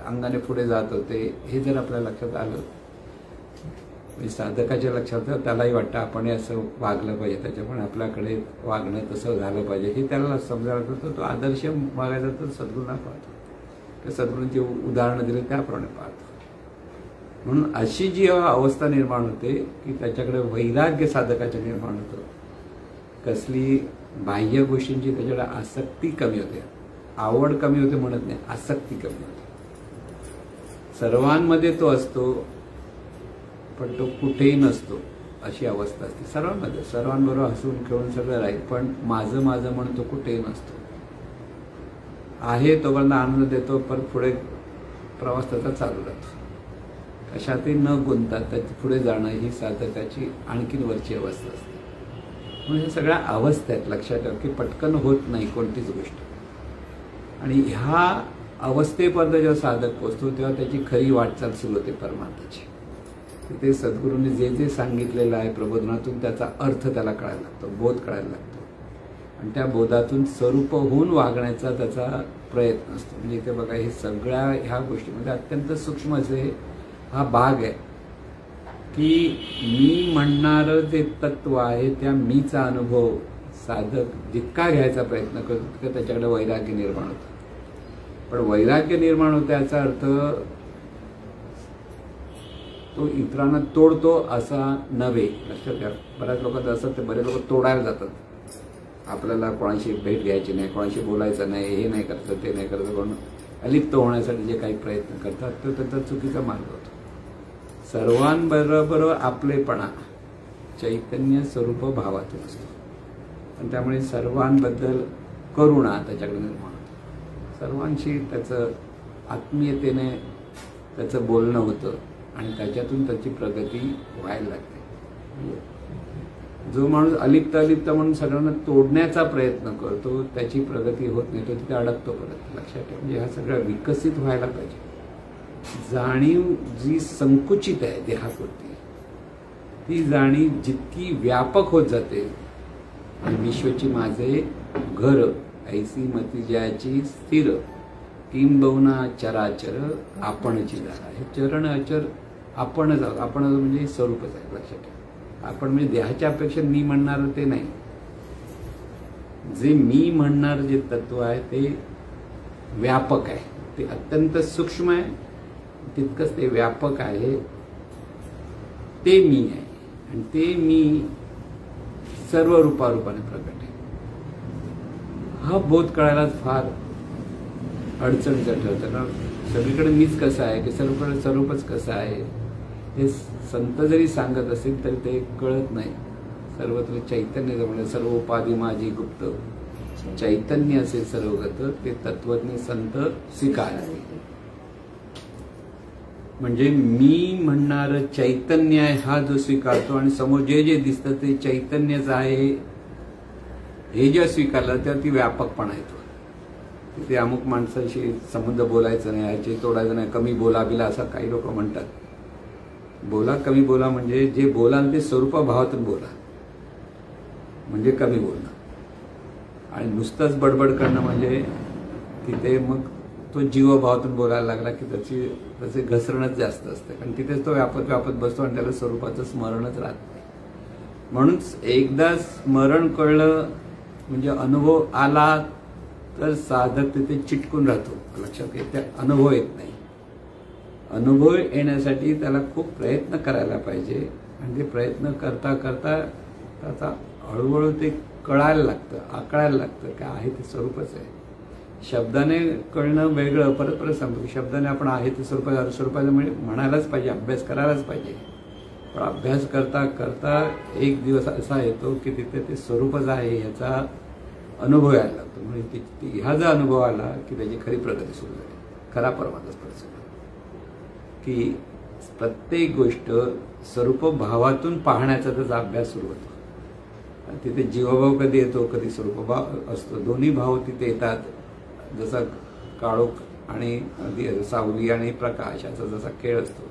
अंगाने पुढे जात होते हे जर आपल्या लक्षात आलं साधकाच्या लक्षात त्यालाही वाटतं आपण असं वागलं पाहिजे, त्याच्यामुळे आपल्याकडे वागणं तसं झालं पाहिजे हे त्याला समजायला लागतं. तो आदर्श बघायचा तर सद्गुरूंना पाहतो, सद्गुरूंची उदाहरणं दिली त्याप्रमाणे पाहतो. म्हणून अशी जी अवस्था निर्माण होते की त्याच्याकडे वैराग्य साधकाचे निर्माण होतं. कसली बाह्य गोष्टींची त्याच्याकडे आसक्ती कमी होते, आवड कमी होते म्हणत नाही, आसक्ती कमी होते. सर्वांमध्ये तो असतो पण तो कुठेही नसतो अशी अवस्था असते सर्वांमध्ये. सर्वांबरोबर हसून खेळून सगळं राहील पण माझं माझं म्हणून तो कुठेही नसतो. आहे तोपर्यंत आनंद देतो पण पुढे प्रवास त्याचा चालू राहतो. कशातही न गुंतता त्याची पुढे जाणं ही साधकाची आणखीन वरची अवस्था असते. म्हणून ह्या सगळ्या अवस्था आहेत लक्षात ठेवा की पटकन होत नाही कोणतीच गोष्ट. आणि ह्या अवस्थेपर्यंत जेव्हा साधक पोचतो तेव्हा त्याची खरी वाटचाल सुरू होते परमार्थाची. ते सद्गुरूंनी जे जे सांगितलेलं आहे प्रबोधनातून त्याचा अर्थ त्याला कळायला लागतो, बोध कळायला लागतो आणि त्या बोधातून स्वरूप होऊन वागण्याचा त्याचा प्रयत्न असतो. म्हणजे इथे बघा हे सगळ्या ह्या गोष्टीमध्ये अत्यंत सूक्ष्म असे हा भाग आहे की मी म्हणणारं जे तत्व आहे त्या मीचा अनुभव साधक जितका घ्यायचा प्रयत्न करतो तितकं त्याच्याकडे वैराग्य निर्माण होतं. पण वैराग्य निर्माण होतं याचा अर्थ तो इतरांना तोडतो असा नव्हे. लक्षात घ्या, बऱ्याच लोकांचं असं ते बरेच लोक तोडायला जातात. आपल्याला कोणाशी भेट घ्यायची नाही, कोणाशी बोलायचं नाही, हे नाही करायचं ते नाही करायचं, कोण अलिप्त होण्यासाठी जे काही प्रयत्न करतात तो त्यांचा चुकीचा मार्ग होतो. सर्वांबरोबर आपलेपणा चैतन्य स्वरूप भावातून असतो आणि त्यामुळे सर्वांबद्दल करुणा त्याच्याकडे निर्माण होते. सर्वांशी त्याचं आत्मीयतेने त्याचं बोलणं होतं आणि त्याच्यातून त्याची प्रगती व्हायला लागते. जो माणूस अलिप्त म्हणून सगळ्यांना तोडण्याचा प्रयत्न करतो त्याची प्रगती होत नाही, तो तिथे अडकतो परत. लक्षात ठेवा, म्हणजे हा सगळा विकसित व्हायला पाहिजे. जाणीव जी संकुचित आहे देहापुरती ती जाणीव जितकी व्यापक होत जाते आणि विश्वची माझे घर ऐसी मती ज्याची स्थिर किंबहुना चराचर आपणची झाला. हे चरण अचर आपणच आहोत. आपण म्हणजे स्वरूपच आहे. लक्षात ठेवा, आपण म्हणजे देहाच्या अपेक्षा मी म्हणणार ते नाही. जे मी म्हणणार जे तत्व आहे ते व्यापक आहे, ते अत्यंत सूक्ष्म आहे, तितकंच ते व्यापक आहे. ते मी आहे आणि ते मी सर्व रूपारूपाने प्रकट आहे. हा बोध कळायलाच फार अडचणीचं ठरतं. कारण सगळीकडे मीच कसं आहे की सर्वकडे स्वरूपच कसं आहे हे संत जरी सांगत असेल तरी ते कळत नाही. सर्वत्र चैतन्य जमलं, सर्व उपाधी माझी गुप्त चैतन्य असेल सर्वगत ते तत्वज्ञ संत स्वीकारले. म्हणजे मी म्हणणार चैतन्य आहे हा जो स्वीकारतो आणि समोर जे जे दिसतं ते चैतन्यच आहे हे जे स्वीकारलं तेव्हा ती व्यापकपणा येतो. तिथे अमुक माणसाशी संबंध बोलायचं नाही, याचे तोडायचं नाही, कमी बोला बिला असं काही लोक म्हणतात. बोला कमी बोला म्हणजे जे बोलाल ते स्वरूपभावातून बोला म्हणजे कमी बोलणं. आणि नुसतंच बडबड करणं म्हणजे तिथे मग तो जीवभावातून बोलायला लागला की त्याचे घसरणच जास्त असते. कारण तिथेच तो व्यापत बसतो आणि त्याला स्वरूपाचं स्मरणच राहत नाही. म्हणून एकदा स्मरण कळलं म्हणजे अनुभव आला तर साधक तिथे चिटकून राहतो. लक्षात घ्या, त्या अनुभव येत नाही. अनुभव येण्यासाठी त्याला खूप प्रयत्न करायला पाहिजे आणि ते प्रयत्न करता करता तर आता हळूहळू ते कळायला लागतं, आकळायला लागतं काय आहे ते स्वरूपच आहे. शब्दाने कळणं वेगळं. परत परत सांगतो की शब्दाने आपण आहे ते स्वरूपाचं म्हणजे म्हणायलाच पाहिजे, अभ्यास करायलाच पाहिजे. पण अभ्यास करता करता एक दिवस असा येतो की तिथे ते स्वरूपच आहे ह्याचा अनुभव यायला लागतो. म्हणजे ह्या जर अनुभव आला की त्याची खरी प्रगती सुरू झाली, खरा परमार्थ स्पर्श की प्रत्येक गोष्ट स्वरूप भावातून पाहण्याचा त्याचा अभ्यास सुरू होतो. तिथे जीवभाव कधी येतो, कधी स्वरूपभाव असतो. दोन्ही भाव तिथे येतात. जसा काळोख आणि सावली आणि प्रकाश याचा जसा खेळ असतो,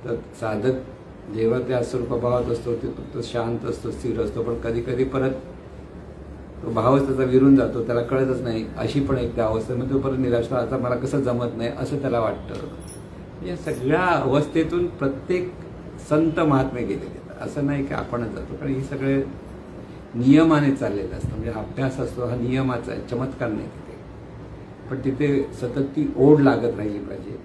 तर साधक जेव्हा त्या स्वरूपभावात असतो ते फक्त शांत असतो, स्थिर असतो. पण कधी कधी परत तो भावच त्याचा विरून जातो, त्याला कळतच नाही. अशी पण एक त्या अवस्थेमध्ये तो परत निराश, आता मला कसं जमत नाही असं त्याला वाटतं. या सगळ्या अवस्थेतून प्रत्येक संत महात्मे गेलेले. असं नाही की आपणच जातो, कारण ही सगळे नियमाने चाललेलं असतं. म्हणजे अभ्यास असतो हा नियमाचा आहे, चमत्कार नाही तिथे. पण तिथे सतत ती ओढ लागत राहिली पाहिजे,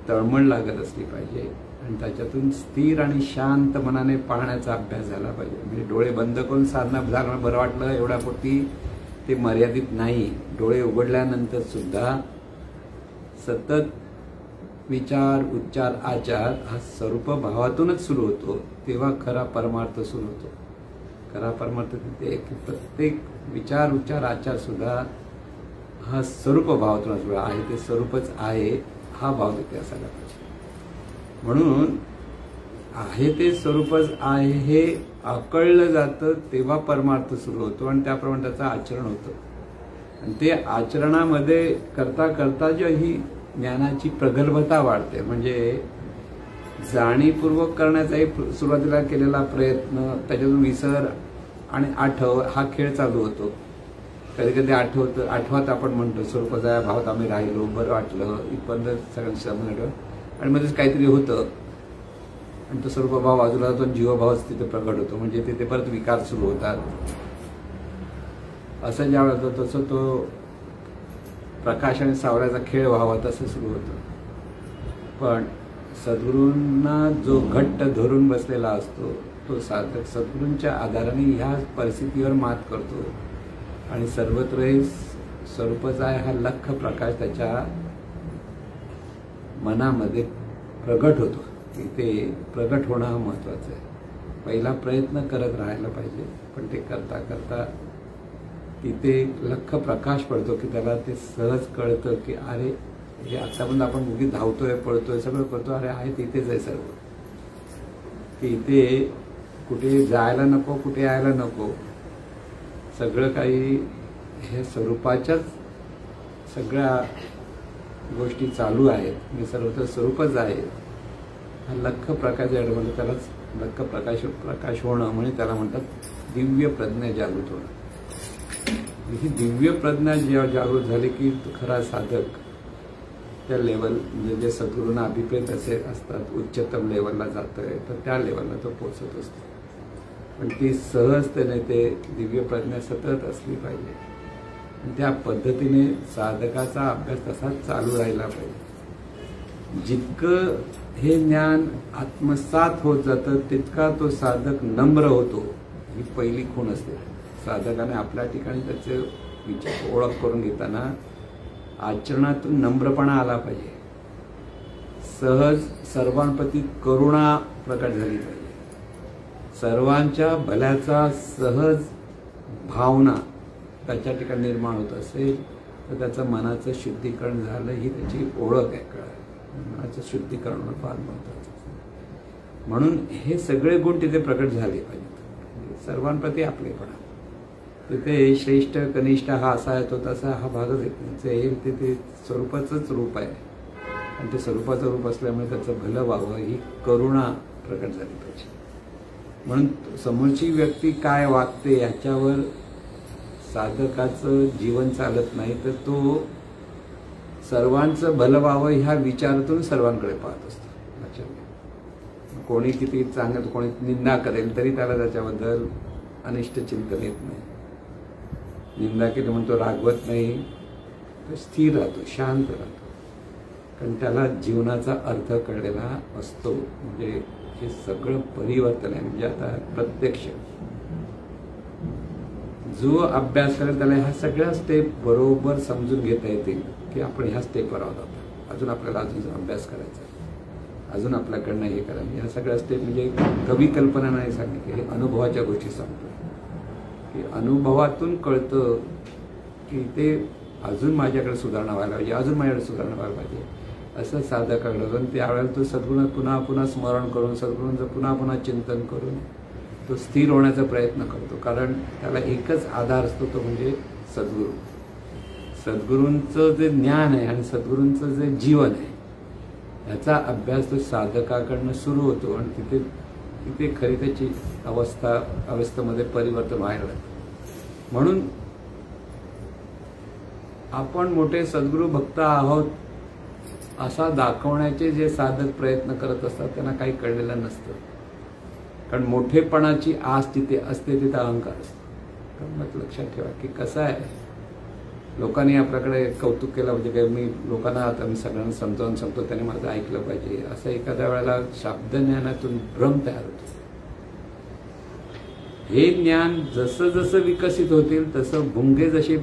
तळमळ लागत असली पाहिजे आणि त्याच्यातून स्थिर आणि शांत मनाने पाहण्याचा अभ्यास झाला पाहिजे. म्हणजे डोळे बंद करून साधना झालं बरं वाटलं एवढ्यापुरती ते मर्यादित नाही. डोळे उघडल्यानंतर सुद्धा सतत विचार, उच्चार, आचार हा स्वरूप भावातूनच सुरू होतो. तेव्हा खरा परमार्थ सुरू होतो. खरा परमार्थ तिथे की प्रत्येक विचार, उच्चार, आचार सुद्धा हा स्वरूप भावातूनच सुरू आहे. ते स्वरूपच आहे हा भाव तिथे असायला पाहिजे. म्हणून आहे ते स्वरूपच आहे हे आकळलं जातं, तेव्हा परमार्थ सुरू होतो आणि त्याप्रमाणे त्याचं आचरण होतं. आणि ते आचरणामध्ये करता करता जी ही ज्ञानाची प्रगल्भता वाढते. म्हणजे जाणीवपूर्वक करण्याचा एक सुरुवातीला केलेला प्रयत्न, त्याच्यातून विसर आणि आठव हा खेळ चालू होतो. कधी कधी आठवत आपण म्हणतो स्वरूपाचा भावात आम्ही राहिलो, बरं वाटलं, इथपर्यंत सगळ्यांना आणि मध्येच काहीतरी होतं आणि तो स्वरूपभाव बाजूला जातो, जीवभावच तिथे प्रगट होतो. म्हणजे तिथे परत विकार सुरू होतात. असं ज्या वेळेला होतं तसं तो प्रकाश आणि सावळ्याचा खेळ व्हावा तसं सुरू होतं. पण सद्गुरूंना जो घट्ट धरून बसलेला असतो तो साधक सद्गुरूंच्या आधाराने ह्या परिस्थितीवर मात करतो आणि सर्वत्र हे स्वरूपच आहे हा लख प्रकाश त्याच्या मनामध्ये प्रगट होतो. ते प्रगट होणं हा महत्त्वाचं आहे. पहिला प्रयत्न करत राहायला पाहिजे, पण ते करता करता तिथे लख प्रकाश पडतो की त्याला ते सहज कळतं की अरे हे आतापर्यंत आपण उगी धावतोय, पळतोय, सगळं करतो, अरे आहे तिथेच आहे सर्व. की इथे कुठे जायला नको, कुठे यायला नको, सगळं काही हे स्वरूपाच्याच सगळ्या गोष्टी चालू आहेत. मी सर्वत्र स्वरूपच आहे हा लख प्रकाश म्हणजे त्यालाच लख प्रकाश होणं म्हणजे त्याला म्हणतात दिव्य प्रज्ञा जागृत होणं. ही दिव्य प्रज्ञा जेव्हा जागृत झाली की खरा साधक त्या लेवल म्हणजे जे सद्गुरूंना अभिप्रेत असे असतात उच्चतम लेवलला जातोय, तर त्या लेवलला तो पोचत असतो. पण ती सहजतेने ते दिव्य प्रज्ञा सतत असली पाहिजे. त्या पद्धतीने साधकाचा अभ्यास तसाच चालू राहिला पाहिजे. जितकं हे ज्ञान आत्मसात होत जातं तितका तो साधक नम्र होतो. ही पहिली खूण असते. साधकाने आपल्या ठिकाणी त्याचे विचार ओळख करून घेताना आचरणातून नम्रपणा आला पाहिजे. सहज सर्वांप्रती करुणा प्रकट झाली पाहिजे. सर्वांच्या भल्याचा सहज भावना त्याच्या ठिकाणी निर्माण होत असेल तर त्याचं मनाचं शुद्धीकरण झालं ही त्याची ओळख आहे. मनाचं शुद्धीकरण होणं फार महत्त्वाचं. म्हणून हे सगळे गुण तिथे प्रकट झाले पाहिजेत. सर्वांप्रती आपलेपणा तिथे श्रेष्ठ कनिष्ठ हा असा येतो तसा हा भागच येईल. तिथे स्वरूपाचंच रूप आहे आणि ते स्वरूपाचं रूप असल्यामुळे त्याचं भलं व्हावं ही करुणा प्रकट झाली पाहिजे. म्हणून समोरची व्यक्ती काय वागते ह्याच्यावर साधकाचं जीवन चालत नाही, तर तो सर्वांचं भलं व्हावं ह्या विचारातून सर्वांकडे पाहत असतो. कोणी किती चांगलं कोणी निंदा करेल तरी त्याला त्याच्याबद्दल अनिष्ट चिंतन येत नाही. निंदा केली म्हणून तो रागवत नाही, तो स्थिर राहतो, शांत राहतो. कारण त्याला जीवनाचा अर्थ कळलेला असतो. म्हणजे हे सगळं परिवर्तन आहे. म्हणजे आता प्रत्यक्ष जो अभ्यास करेल त्याला ह्या सगळ्या स्टेप बरोबर समजून घेता येतील की आपण ह्या स्टेपवर आहोत. आता अजून आपल्याला अजून अभ्यास करायचा, अजून आपल्याकडनं हे करायचं. ह्या सगळ्या स्टेप म्हणजे कवी कल्पना नाही सांगितली, हे अनुभवाच्या गोष्टी सांगतो की अनुभवातून कळतं की ते अजून माझ्याकडे सुधारणा व्हायला पाहिजे, अजून माझ्याकडे सुधारणा व्हायला पाहिजे असं साधकाकडं. पण त्यावेळेला तो सद्गुणात पुन्हा पुन्हा स्मरण करून, सद्गुरूंचं पुन्हा पुन्हा चिंतन करून तो स्थिर होण्याचा प्रयत्न करतो. कारण त्याला एकच आधार असतो, तो म्हणजे सद्गुरू. सद्गुरूंचं जे ज्ञान आहे आणि सद्गुरूंचं जे जीवन आहे याचा अभ्यास तो साधकाकडनं सुरू होतो आणि तिथे तिथे खरी त्याची अवस्थेमध्ये परिवर्तन व्हायला लागतं. म्हणून आपण मोठे सद्गुरू भक्त आहोत असा दाखवण्याचे जे साधक प्रयत्न करत असतात त्यांना काही कळलेलं नसतं. कारण मोठेपणाची आस तिथे असते, तिथे अहंकार असतो. मग लक्षात ठेवा की कसं आहे, लोकांनी आपल्याकडे कौतुक केलं म्हणजे काय, मी लोकांना आता मी सगळ्यांना समजावून सांगतो त्याने माझं ऐकलं पाहिजे असं एखाद्या वेळेला शब्दज्ञानातून भ्रम तयार होतो. हे ज्ञान जसं जसं विकसित होतील तसं भुंगे जशी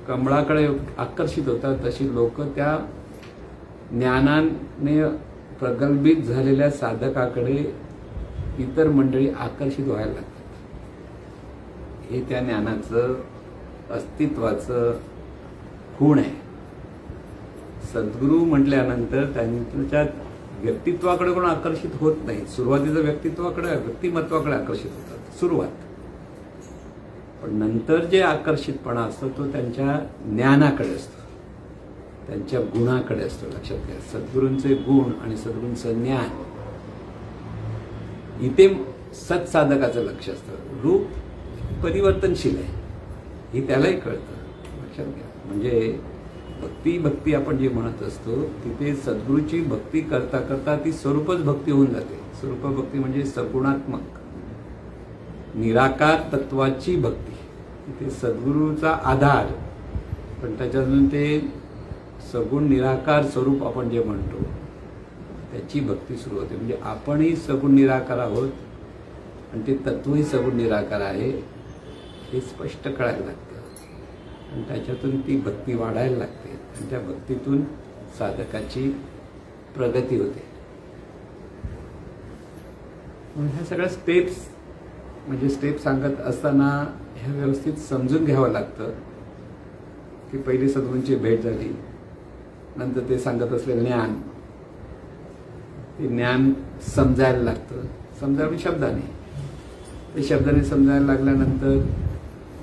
कमळाकडे आकर्षित होतात तशी लोक त्या ज्ञानाने प्रगल्भित झालेल्या साधकाकडे इतर मंडळी आकर्षित व्हायला लागतात. हे त्या ज्ञानाचं अस्तित्वाचं खूण आहे. सद्गुरू म्हटल्यानंतर त्यांच्या व्यक्तित्वाकडे कोण आकर्षित होत नाही. सुरुवातीचं व्यक्तिमत्वाकडे आकर्षित होतात सुरुवात, पण नंतर जे आकर्षितपणा असतो तो त्यांच्या ज्ञानाकडे असतो, त्यांच्या गुणाकडे असतो. लक्षात घ्या, सद्गुरूंचे गुण आणि सद्गुरूंचं ज्ञान इथे सत्साधकाचं लक्ष असतं. रूप परिवर्तनशील आहे हे त्यालाही कळतं. लक्षात घ्या, म्हणजे भक्ती आपण जे म्हणत असतो तिथे सद्गुरूची भक्ती करता करता ती स्वरूपच भक्ती होऊन जाते. स्वरूप भक्ती म्हणजे सगुणात्मक निराकार तत्वाची भक्ती. तिथे सद्गुरूचा आधार, पण त्याच्यातून ते सगुण निराकार स्वरूप आपण जे म्हणतो त्याची भक्ती सुरू होते. म्हणजे आपणही सगुण निराकार आहोत आणि ते तत्वही सगुण निराकार आहे हे स्पष्ट कळायला लागतं आणि त्याच्यातून ती भक्ती वाढायला लागते आणि त्या भक्तीतून साधकाची प्रगती होते. ह्या सगळ्या स्टेप सांगत असताना ह्या व्यवस्थित समजून घ्यावं लागतं की पहिली सद्गुरूंची भेट झाली, नंतर ते सांगत असलेलं ज्ञान, ते ज्ञान समजायला लागतं. समजावं शब्दाने, ते शब्दाने समजायला लागल्यानंतर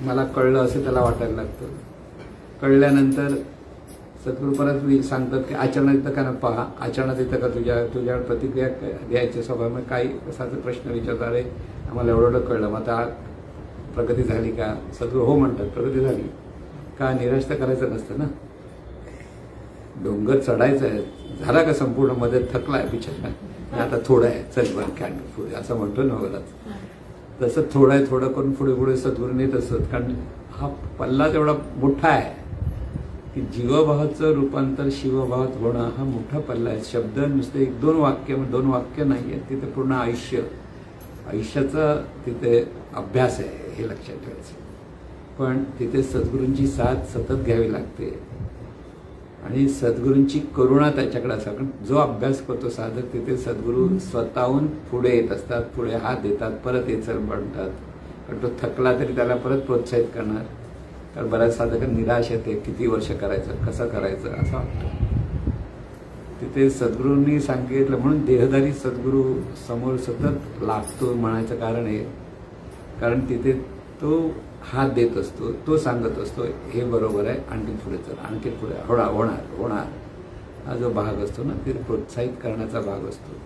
मला कळलं असं त्याला वाटायला लागतं. कळल्यानंतर सद्गुरू परत सांगतात की आचरणात येतं का ना पहा, आचरणात येतं का तुझ्यावर प्रतिक्रिया द्यायच्या स्वभाव काही कसाचा प्रश्न विचारतात. अरे आम्हाला एवढं कळलं, मग आता प्रगती झाली का? सद्गुरू हो म्हणतात, प्रगती झाली का? निराश तर करायचं नसतं ना, डोंगर चढायचं आहे, झाला का संपूर्ण मध्ये थकलाय बिचारा, आता थोडं आहे, चल बरं कॅन्ड पुढे असं म्हणतो ना बघाच. तसं थोडं आहे, थोडं करून पुढे पुढे सद्गुरू नेत असत. कारण हा पल्ला तेवढा मोठा आहे की जीवभावाचं रूपांतर शिवभावात होणं हा मोठा पल्ला आहे. शब्द नुसते दोन वाक्य नाही आहेत, तिथे पूर्ण आयुष्याचा तिथे अभ्यास आहे हे लक्षात ठेवायचं. पण तिथे सद्गुरूंची साथ सतत घ्यावी लागते आणि सद्गुरूंची करुणा त्याच्याकडे असतात. कारण जो अभ्यास करतो साधक तिथे सद्गुरू स्वतःहून पुढे येत असतात, पुढे हात देतात, परत ये चल म्हणतात. कारण तो थकला तरी त्याला परत प्रोत्साहित करणार. कारण बऱ्याच साधकांना निराश येते, किती वर्ष करायचं, कसं करायचं असं वाटतं. तिथे सद्गुरूंनी सांगितलं म्हणून देहधारी सद्गुरू समोर सतत लागतो म्हणायचं कारण आहे. कारण तिथे तो हात देत असतो, तो सांगत असतो हे बरोबर आहे, आणखी पुढे चल, आणखी पुढे होणार हा जो भाग असतो ना ते प्रोत्साहित करण्याचा भाग असतो.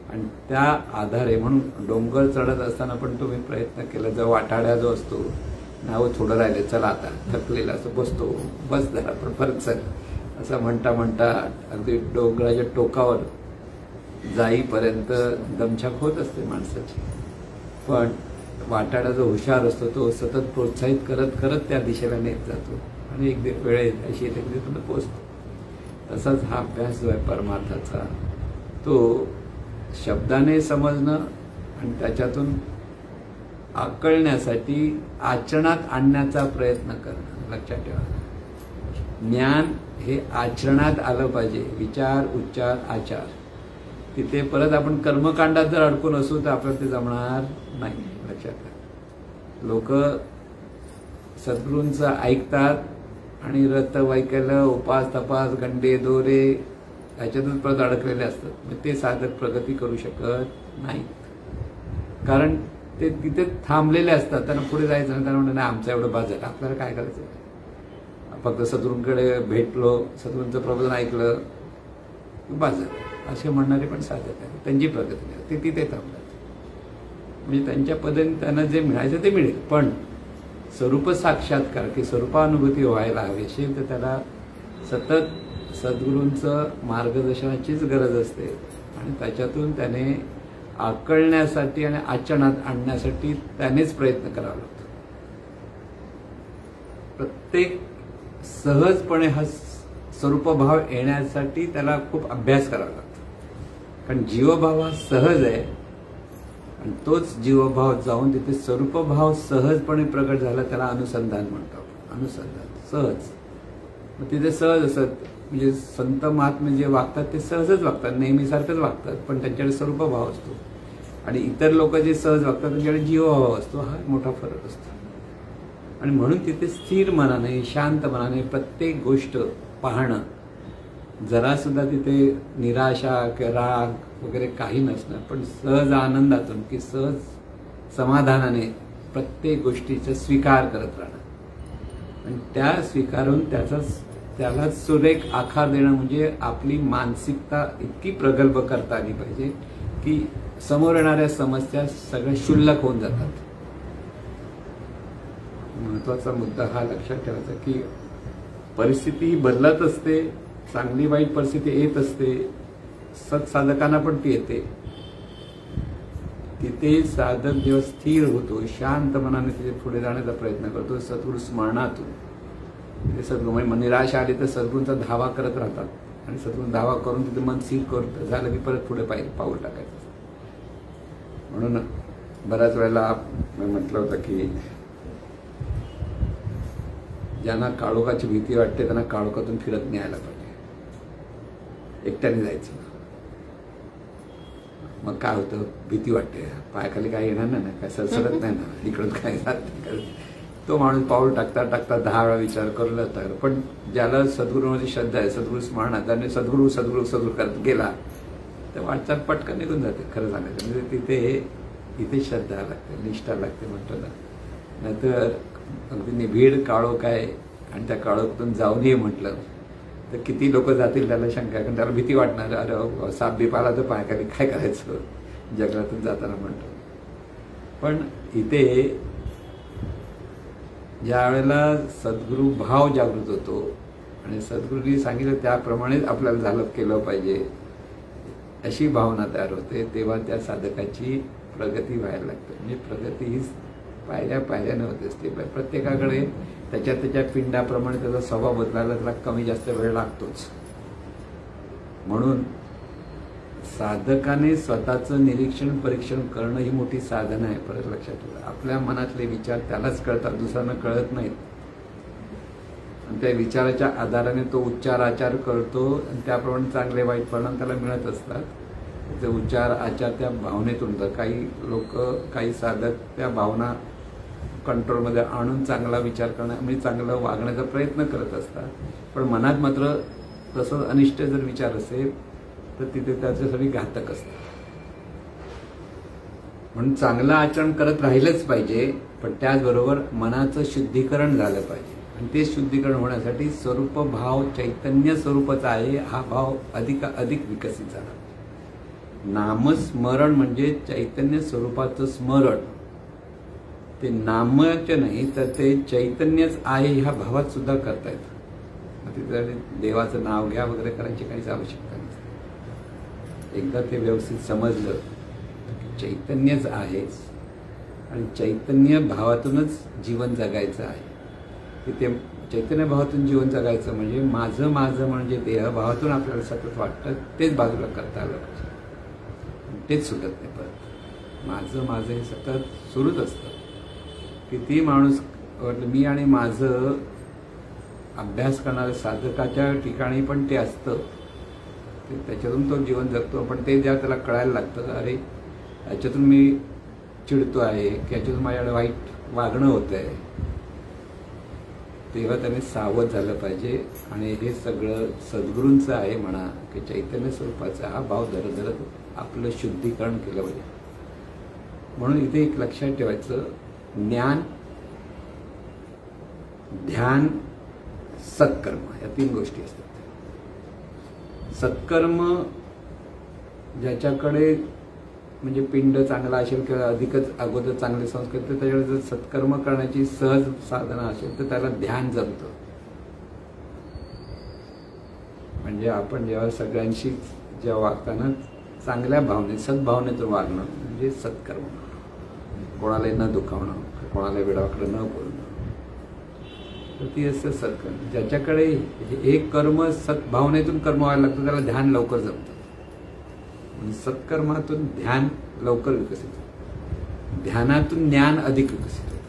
आणि त्या आधारे म्हणून डोंगर चढत असताना पण तुम्ही प्रयत्न केला, जर वाटाड्या जो असतो नाव थोडं राहिले, चला आता थकलेला असं बसतो, बस जरा पण परत चल असं म्हणता म्हणता अगदी डोंगराच्या टोकावर जाईपर्यंत दमछाक होत असते माणसाची. पण वाटाडा जो हुशार असतो तो सतत प्रोत्साहित करत करत त्या दिशेला नेत जातो आणि एक वेळ अशी येते की तिथं पोचतो. तसाच हा अभ्यास जो आहे परमार्थाचा तो शब्दाने समजणं आणि त्याच्यातून आकळण्यासाठी आचरणात आणण्याचा प्रयत्न करणं. लक्षात ठेवा, ज्ञान हे आचरणात आलं पाहिजे. विचार, उच्चार, आचार. तिथे परत आपण कर्मकांडात जर अडकून असू तर आपल्याला ते जमणार नाही. लक्षात घ्या, लोक सद्गुरूंचं ऐकतात आणि रत वैकल्य, उपास तपास, गंडे दोरे याच्यातच परत अडकलेले असतात. मग ते साधक प्रगती करू शकत नाहीत, कारण ते तिथे थांबलेले असतात. त्यांना पुढे जायचं नाही. त्यांना म्हणणं नाही आमचं एवढं बाज झालं, आपल्याला काय करायचं. फक्त सद्गुरूंकडे भेटलो, सद्गुरूंचं प्रबोधन ऐकलं, बाज झालं असे म्हणणारे पण साधक आहेत. त्यांची प्रगती नाही, ते तिथे थांबतात. म्हणजे त्यांच्या पद्धतीने त्यांना जे मिळायचं ते मिळेल, पण स्वरूप साक्षात्कार की स्वरूपानुभूती व्हायला हवी असेल तर त्याला सतत सद्गुरूंचं मार्गदर्शनाचीच गरज असते. आणि त्याच्यातून त्याने आकळण्यासाठी आणि आचरणात आणण्यासाठी त्यानेच प्रयत्न करावा लागतो. प्रत्येक सहजपणे हा स्वरूपभाव येण्यासाठी त्याला खूप अभ्यास करावा लागतो. कारण जीवभाव हा सहज आहे आणि तोच जीवभाव जाऊन तिथे स्वरूपभाव सहजपणे प्रकट झाला, त्याला अनुसंधान म्हणतो. अनुसंधान सहज. मग तिथे सहज असत. म्हणजे संत महात्मे जे वागतात ते सहजच वागतात, नेहमीसारखंच वागतात, पण त्यांच्याकडे स्वरूपभाव असतो. आणि इतर लोक जे सहज वागतात त्यांच्याकडे जीवभाव असतो. हा मोठा फरक असतो. आणि म्हणून तिथे स्थिर मनाने, शांत मनाने प्रत्येक गोष्ट पाहणं, जरा सुद्धा तिथे निराशा किंवा राग वगैरे काही नसणं, पण सहज आनंदातून की सहज समाधानाने प्रत्येक गोष्टीचा स्वीकार करत राहणं आणि त्या स्वीकारून त्याला सुरेख आकार देणं. म्हणजे आपली मानसिकता इतकी प्रगल्भ करता आली पाहिजे की समोर येणाऱ्या समस्या सगळ्या क्षुल्लक होऊन जातात. महत्वाचा मुद्दा हा लक्षात ठेवायचा की परिस्थिती ही बदलत असते, चांगली वाईट परिस्थिती येत असते, सत्साधकांना पण ती येते. तिथे साधक जेव्हा स्थिर होतो, शांत मनाने तिथे पुढे जाण्याचा प्रयत्न करतो सद्गुरू स्मरणातून. तिथे सद्गुरू निराशा आली तर सद्गुरूंचा धावा करत राहतात आणि सद्गुरू धावा करून तिथे मन स्थिर करत झालं की परत पुढे पाऊल टाकायचं. म्हणून बऱ्याच वेळेला मी म्हटलं होतं की ज्यांना काळोखाची भीती वाटते त्यांना काळोखातून फिरत न्यायला पाहिजे. एकट्याने जायचं. मग काय होतं, भीती वाटते, पायाखाली काय येणार नाही ना, काय सरसरत नाही ना, इकडून काय जात नाही. तो माणूस पाऊल टाकता टाकता 10 वेळा विचार करू लागतात. पण ज्याला सद्गुरूमध्ये श्रद्धा आहे, सद्गुरू स्मरणात, त्याने सद्गुरू सद्गुरू सद्गुरू करत गेला तर वाटचाल पटकन निघून जाते. खरं सांगायचं म्हणजे इथे श्रद्धा लागते, निष्ठा लागते म्हणतो ना. नाहीतर अगदी निभीड काळोख आहे आणि त्या काळोखातून जाऊन ये म्हटलं तर किती लोक जातील त्याला शंका आहे. कारण त्याला भीती वाटणार, अरे साप बीप आला तर पायाखाली काय करायचं जंगलातून जाताना म्हणतो. पण इथे ज्या वेळेला सद्गुरू भाव जागृत होतो आणि सद्गुरूंनी सांगितलं त्याप्रमाणेच आपल्याला झालं केलं पाहिजे अशी भावना तयार होते, तेव्हा त्या साधकाची प्रगती व्हायला लागते. म्हणजे प्रगती ही पायऱ्या पायऱ्याने होत असते. प्रत्येकाकडे त्याच्या पिंडाप्रमाणे त्याचा स्वभाव बदलायला त्याला कमी जास्त वेळ लागतोच. म्हणून साधकाने स्वतःचं निरीक्षण परीक्षण करणं ही मोठी साधना आहे. परत लक्षात ठेवा, आपल्या मनातले विचार त्यालाच कळतात, दुसऱ्यांना कळत नाहीत. आणि त्या विचाराच्या आधाराने तो उच्चार आचार करतो आणि त्याप्रमाणे चांगले वाईट परिणाम त्याला मिळत असतात. ते उच्चार आचार त्या भावनेतून होतात. काही लोक, काही साधक त्या भावना कंट्रोलमध्ये आणून चांगला विचार करणं म्हणजे चांगलं वागण्याचा प्रयत्न करत असतात. पण मनात मात्र तसं अनिष्ट जर विचार असेल तर तिथे त्याच्यासाठी घातक असतं. म्हणून चांगलं आचरण करत राहिलंच पाहिजे, पण त्याचबरोबर मनाचं शुद्धीकरण झालं पाहिजे. आणि ते शुद्धीकरण होण्यासाठी स्वरूप भाव चैतन्य स्वरूपाचा आहे हा भाव अधिक विकसित झाला. नामस्मरण म्हणजे चैतन्य स्वरूपाचं स्मरण. ते नामच नाही तर ते चैतन्यच आहे ह्या भावात सुद्धा करता येतं. तिथे देवाचं नाव घ्या वगैरे करायची काहीच आवश्यकता नाही. एकदा ते व्यवस्थित समजलं की चैतन्यच आहेच आणि चैतन्य भावातूनच जीवन जगायचं आहे. तिथे चैतन्य भावातून जीवन जगायचं म्हणजे माझं माझं म्हणजे देहभावातून आपल्याला सतत वाटतं तेच बाजूला करता आलं पाहिजे, तेच सुटत नाही परत. माझं माझं हे सतत सुरूच असतं. किती माणूस मी आणि माझं अभ्यास करणाऱ्या साधकाच्या ठिकाणी पण ते असतं, त्याच्यातून तो जीवन जगतो. पण ते जेव्हा त्याला कळायला लागतं अरे याच्यातून मी चिडतो आहे की याच्यातून माझ्याकडे वाईट वागणं होतं आहे, तेव्हा त्याने सावध झालं पाहिजे. आणि हे सगळं सद्गुरूंचं आहे म्हणा की चैतन्य स्वरूपाचा हा भाव धरत धरत आपलं शुद्धीकरण केलं पाहिजे. म्हणून इथे एक लक्षात ठेवायचं, ज्ञान, ध्यान, सत्कर्म या 3 गोष्टी असतात. सत्कर्म ज्याच्याकडे म्हणजे पिंड चांगला असेल किंवा अधिकच अगोदर चांगले संस्कार, तर त्याच्याकडे जर सत्कर्म करण्याची सहज साधना असेल तर त्याला ध्यान जमतं. म्हणजे आपण जेव्हा सगळ्यांशी जेव्हा वागताना चांगल्या भावने सद्भावनेतून वागणं म्हणजे सत्कर्म. कोणालाही न दुखावणं, कोणाला वेडावाकडे न बोलणं, तर ती असतं सत्कर्म. ज्याच्याकडे एक कर्म सद्भावनेतून कर्म व्हायला लागतं त्याला ध्यान लवकर जमतं. सत्कर्मातून ध्यान लवकर विकसित होतं, ध्यानातून ज्ञान अधिक विकसित होतं.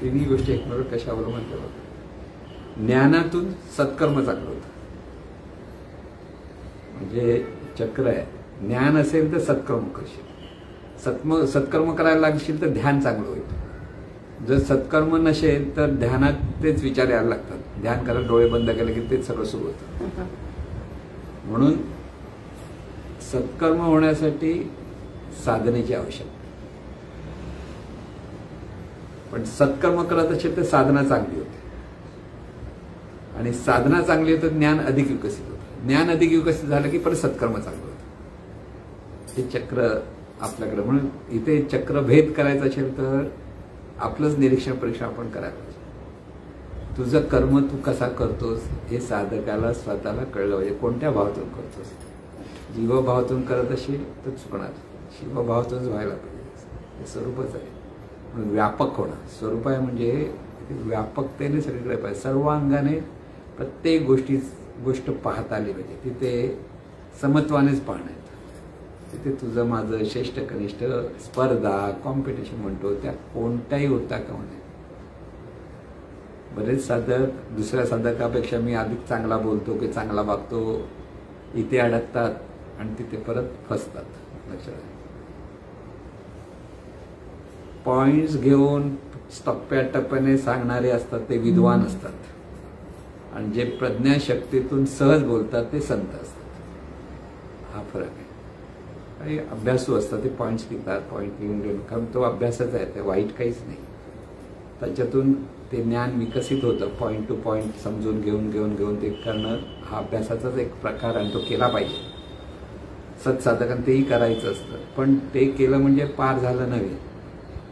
तिन्ही गोष्टी एकमेकावर कशा अवलंबून ठेवतात. ज्ञानातून सत्कर्म चांगलं होतं, म्हणजे चक्र आहे. ज्ञान असेल तर सत्कर्म करशील, सत्कर्म करायला लागशील तर ध्यान चांगलं होईल. जर सत्कर्म नसेल तर ध्यानात तेच विचार यायला लागतात. ध्यान करायला डोळे बंद केले की तेच सगळं सुरू होतं. म्हणून सत्कर्म होण्यासाठी साधनेची आवश्यकता. पण सत्कर्म करत असेल तर साधना चांगली होते, आणि साधना चांगली होतं ज्ञान अधिक विकसित होतं. ज्ञान अधिक विकसित झालं की परत सत्कर्म चांगलं होतं. हे चक्र आपल्याकडे. म्हणून इथे चक्रभेद करायचा असेल तर आपलंच निरीक्षण परीक्षा आपण करायला पाहिजे. तुझं कर्म तू कसा करतोस हे साधकाला स्वतःला कळलं पाहिजे. कोणत्या भावातून करतोस. जीवभावातून करत असेल तर चुकणार, शिवभावातूनच व्हायला पाहिजे. हे स्वरूपच आहे. म्हणून व्यापक होणं स्वरूप आहे, म्हणजे व्यापकतेने सगळीकडे पाहिजे. सर्वांगाने प्रत्येक गोष्ट पाहता आली पाहिजे. तिथे समत्वानेच पाहणं येतं. तिथे तुझं माझं श्रेष्ठ कनिष्ठ स्पर्धा कॉम्पिटिशन म्हणतो त्या कोणत्याही होता का म्हणे. बरेच साधक दुसऱ्या साधकापेक्षा मी अधिक चांगला बोलतो की चांगला वागतो इथे अडकतात आणि तिथे परत फसतात. लक्षात. पॉइंट्स घेऊन टप्प्याटप्प्याने सांगणारे असतात ते विद्वान असतात, आणि जे प्रज्ञाशक्तीतून सहज बोलतात ते संत असतात. हा फरक आहे. काही अभ्यासू असतात ते पॉइंट्स लिहितात, पॉइंट लिहून घेऊन, कारण तो अभ्यासच आहे, ते वाईट काहीच नाही. त्याच्यातून ते ज्ञान विकसित होतं. पॉइंट टू पॉइंट समजून घेऊन ते करणं हा अभ्यासाचाच एक प्रकार, आणि तो केला पाहिजे. सत्साधकांना तेही करायचं असतं, पण ते केलं म्हणजे पार झालं नव्हे.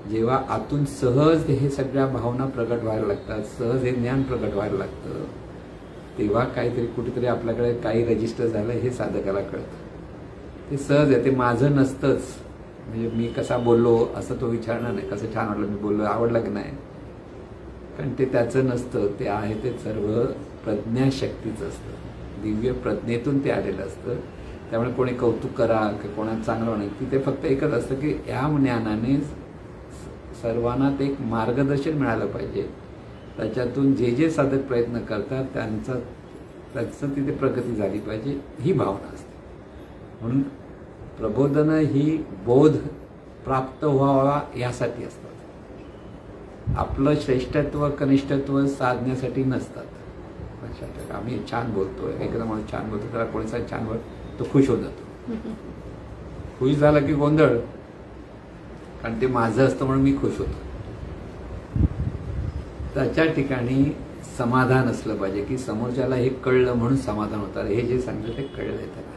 जेव्हा आतून सहज हे सगळ्या भावना प्रगट व्हायला लागतात, सहज हे ज्ञान प्रगट व्हायला लागतं, तेव्हा काहीतरी कुठेतरी आपल्याकडे काही रजिस्टर झालं हे साधकाला कळतं. ते सहज आहे, ते माझं नसतंच. म्हणजे मी कसा बोललो असं तो विचारणार नाही. कसं छान वाटलं मी बोललो, आवडलं की नाही, कारण ते त्याचं नसतं. ते आहे ते सर्व प्रज्ञाशक्तीचं असतं, दिव्य प्रज्ञेतून ते आलेलं असतं. त्यामुळे कोणी कौतुक करा की कोणाला चांगलं म्हणा, तिथे फक्त एकच असतं की या ज्ञानाने सर्वांना ते एक मार्गदर्शन मिळालं पाहिजे. त्याच्यातून जे साधक प्रयत्न करतात त्याचं तिथे प्रगती झाली पाहिजे, ही भावना असते. म्हणून प्रबोधनं ही बोध प्राप्त व्हावा यासाठी असतात. आपलं श्रेष्ठत्व कनिष्ठत्व साधण्यासाठी नसतात. लक्षात. आम्ही छान बोलतोय, एखादा माणूस छान बोलतो, त्याला कोणीसा छान बोल तो खुश होत जातो. खुश झाला की गोंधळ, कारण ते माझं असतं म्हणून मी खुश होतो. त्याच्या ठिकाणी समाधान असलं पाहिजे की समोरच्याला हे कळलं म्हणून समाधान होतं. हे जे सांगितलं ते कळलंय त्याला,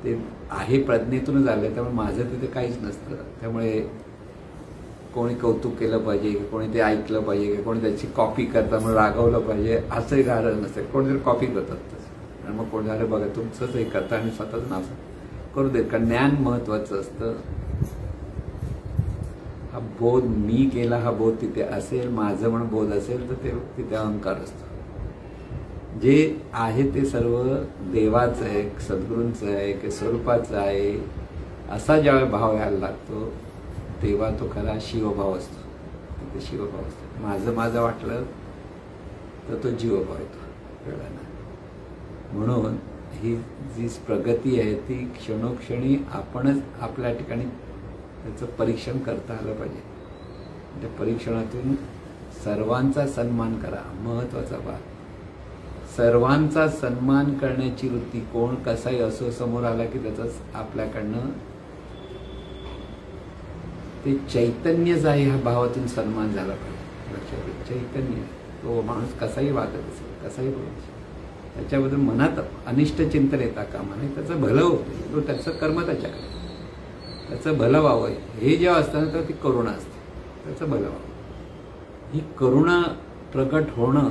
ते आहे प्रज्ञेतूनच आलं, त्यामुळे माझं तिथे काहीच नसतं. त्यामुळे कोणी कौतुक केलं पाहिजे की कोणी ते ऐकलं पाहिजे की कोणी त्याची कॉपी करता म्हणून रागवलं पाहिजे असंही राहिलं नसतं. कोणीतरी कॉपी करतात आणि मग कोणी झालं बघा तुमचंच हे करता आणि स्वतःच नाव करू देत, कारण ज्ञान महत्वाचं असतं. हा बोध मी केला, हा बोध तिथे असेल, माझं म्हणून बोध असेल, तर ते तिथे अहंकार असतो. जे आहे ते सर्व देवाचं आहे, सद्गुरूंचं आहे, की स्वरूपाचं आहे, असा ज्यावेळी भाव यायला लागतो तेव्हा तो खरा शिवभाव असतो. तिथे शिवभाव असतो. माझं माझं वाटलं तर तो जीवभाव येतो कळलं ना. म्हणून ही जी प्रगती आहे ती क्षणोक्षणी आपणच आपल्या ठिकाणी त्याचं परीक्षण करता आलं पाहिजे. त्या परीक्षणातून सर्वांचा सन्मान करा, महत्वाचा भाग. सर्वांचा सन्मान करण्याची वृत्ती कोण कसाही असो समोर आला की त्याचा आपल्याकडनं ते चैतन्यच आहे ह्या भावातून सन्मान झाला पाहिजे. लक्षात घ्या, चैतन्य. तो माणूस कसाही वागत असेल, कसाही बोलत असेल, त्याच्याबद्दल मनात अनिष्ट चिंतन येता कामा नये. त्याचं भलं होतं, तो त्याचं कर्म त्याच्याकडे, त्याचं भलं व्हावं हे जेव्हा असतं तर ती करुणा असते. त्याचं भलं व्हावं ही करुणा प्रकट होणं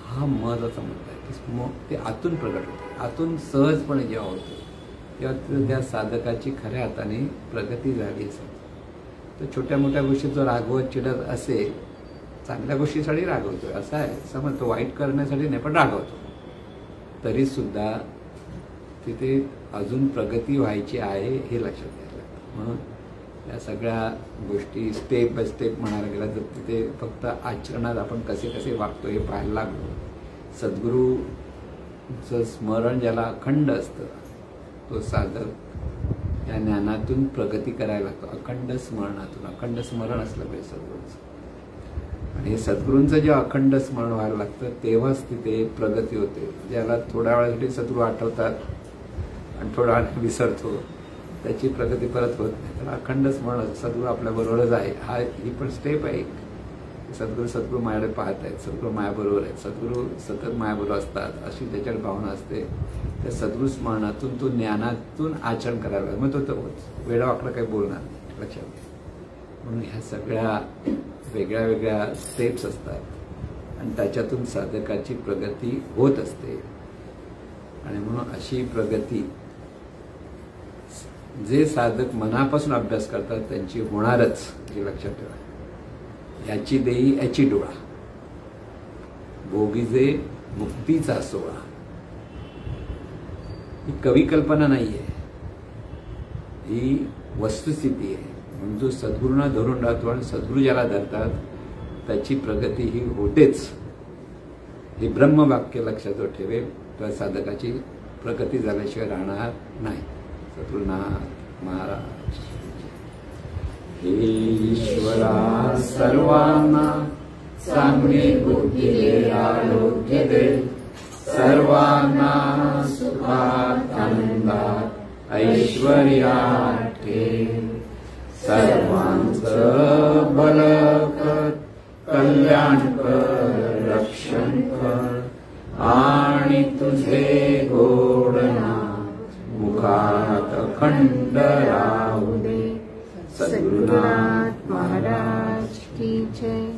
हा महत्वाचा मुद्दा आहे. की ते आतून प्रकट होते, आतून सहजपणे जेव्हा होतं तेव्हा त्या साधकाची खऱ्या अर्थाने प्रगती झाली असेल. तर छोट्या मोठ्या गोष्टी जो रागवत चिडत असेल, चांगल्या गोष्टीसाठी रागवतोय असं आहे समजतो, वाईट करण्यासाठी नाही पण रागवतो, तरी सुद्धा तिथे अजून प्रगती व्हायची आहे हे लक्षात घ्यायला लागतं. म्हणून या सगळ्या गोष्टी स्टेप बाय स्टेप म्हणायला गेला तर तिथे फक्त आचरणात आपण कसे कसे वागतो हे पाहायला लागलो. सद्गुरूचं स्मरण ज्याला अखंड असतं तो साधक या ज्ञानातून प्रगती करायला लागतो. अखंड स्मरणातून, अखंड स्मरण असलं पाहिजे सद्गुरूंचं. आणि हे सद्गुरूंचं जेव्हा अखंड स्मरण व्हायला लागतं तेव्हाच तिथे प्रगती होते. ज्याला थोड्या वेळासाठी सद्गुरू आठवतात आणि थोडा वेळ विसरतो, त्याची प्रगती परत होत नाही. त्याला अखंड स्मरण सद्गुरू आपल्याबरोबरच आहे, ही पण स्टेप आहे एक. सद्गुरू माझ्याकडे पाहत आहेत, सद्गुरू माझ्याबरोबर आहेत, सद्गुरू सतत माझ्याबरोबर असतात अशी त्याच्याकडे भावना असते. त्या सद्गुरू स्मरणातून तो ज्ञानातून आचरण करायला लागतो. मग तो वेडावाकडं काही बोलणार नाही, लक्षात घ्या. म्हणून ह्या सगळ्या वेगळ्या वेगळ्या स्टेप्स असतात आणि त्याच्यातून साधकाची प्रगती होत असते. आणि म्हणून अशी प्रगती जे साधक मनापासून अभ्यास करतात त्यांची होणारच हे लक्षात ठेवा. याची देई याची डोळा, भोगी जे मुक्तीचा सोहळा. ही कवी कल्पना नाहीये, ही वस्तुस्थिती आहे. म्हणून जो सद्गुरूंना धरून राहतो आणि सद्गुरू ज्याला धरतात त्याची प्रगती ही होतेच. हे ब्रह्मवाक्य लक्षात ठेवे. त्या साधकाची प्रगती झाल्याशिवाय राहणार नाही. सद्गुरुनाथ महाराज. हे ईश्वरा सर्वांना चांगली बुद्धी दे, आरोग्य दे, सर्वांना सुखात आनंदात ऐश्वर्यात ठेव. सर्वांचं भलं कर, कल्याण कर, रक्षण कर आणि तुझे गोड नाम मुखात अखंड राहू दे. सद्गुरुनाथ महाराज की जय.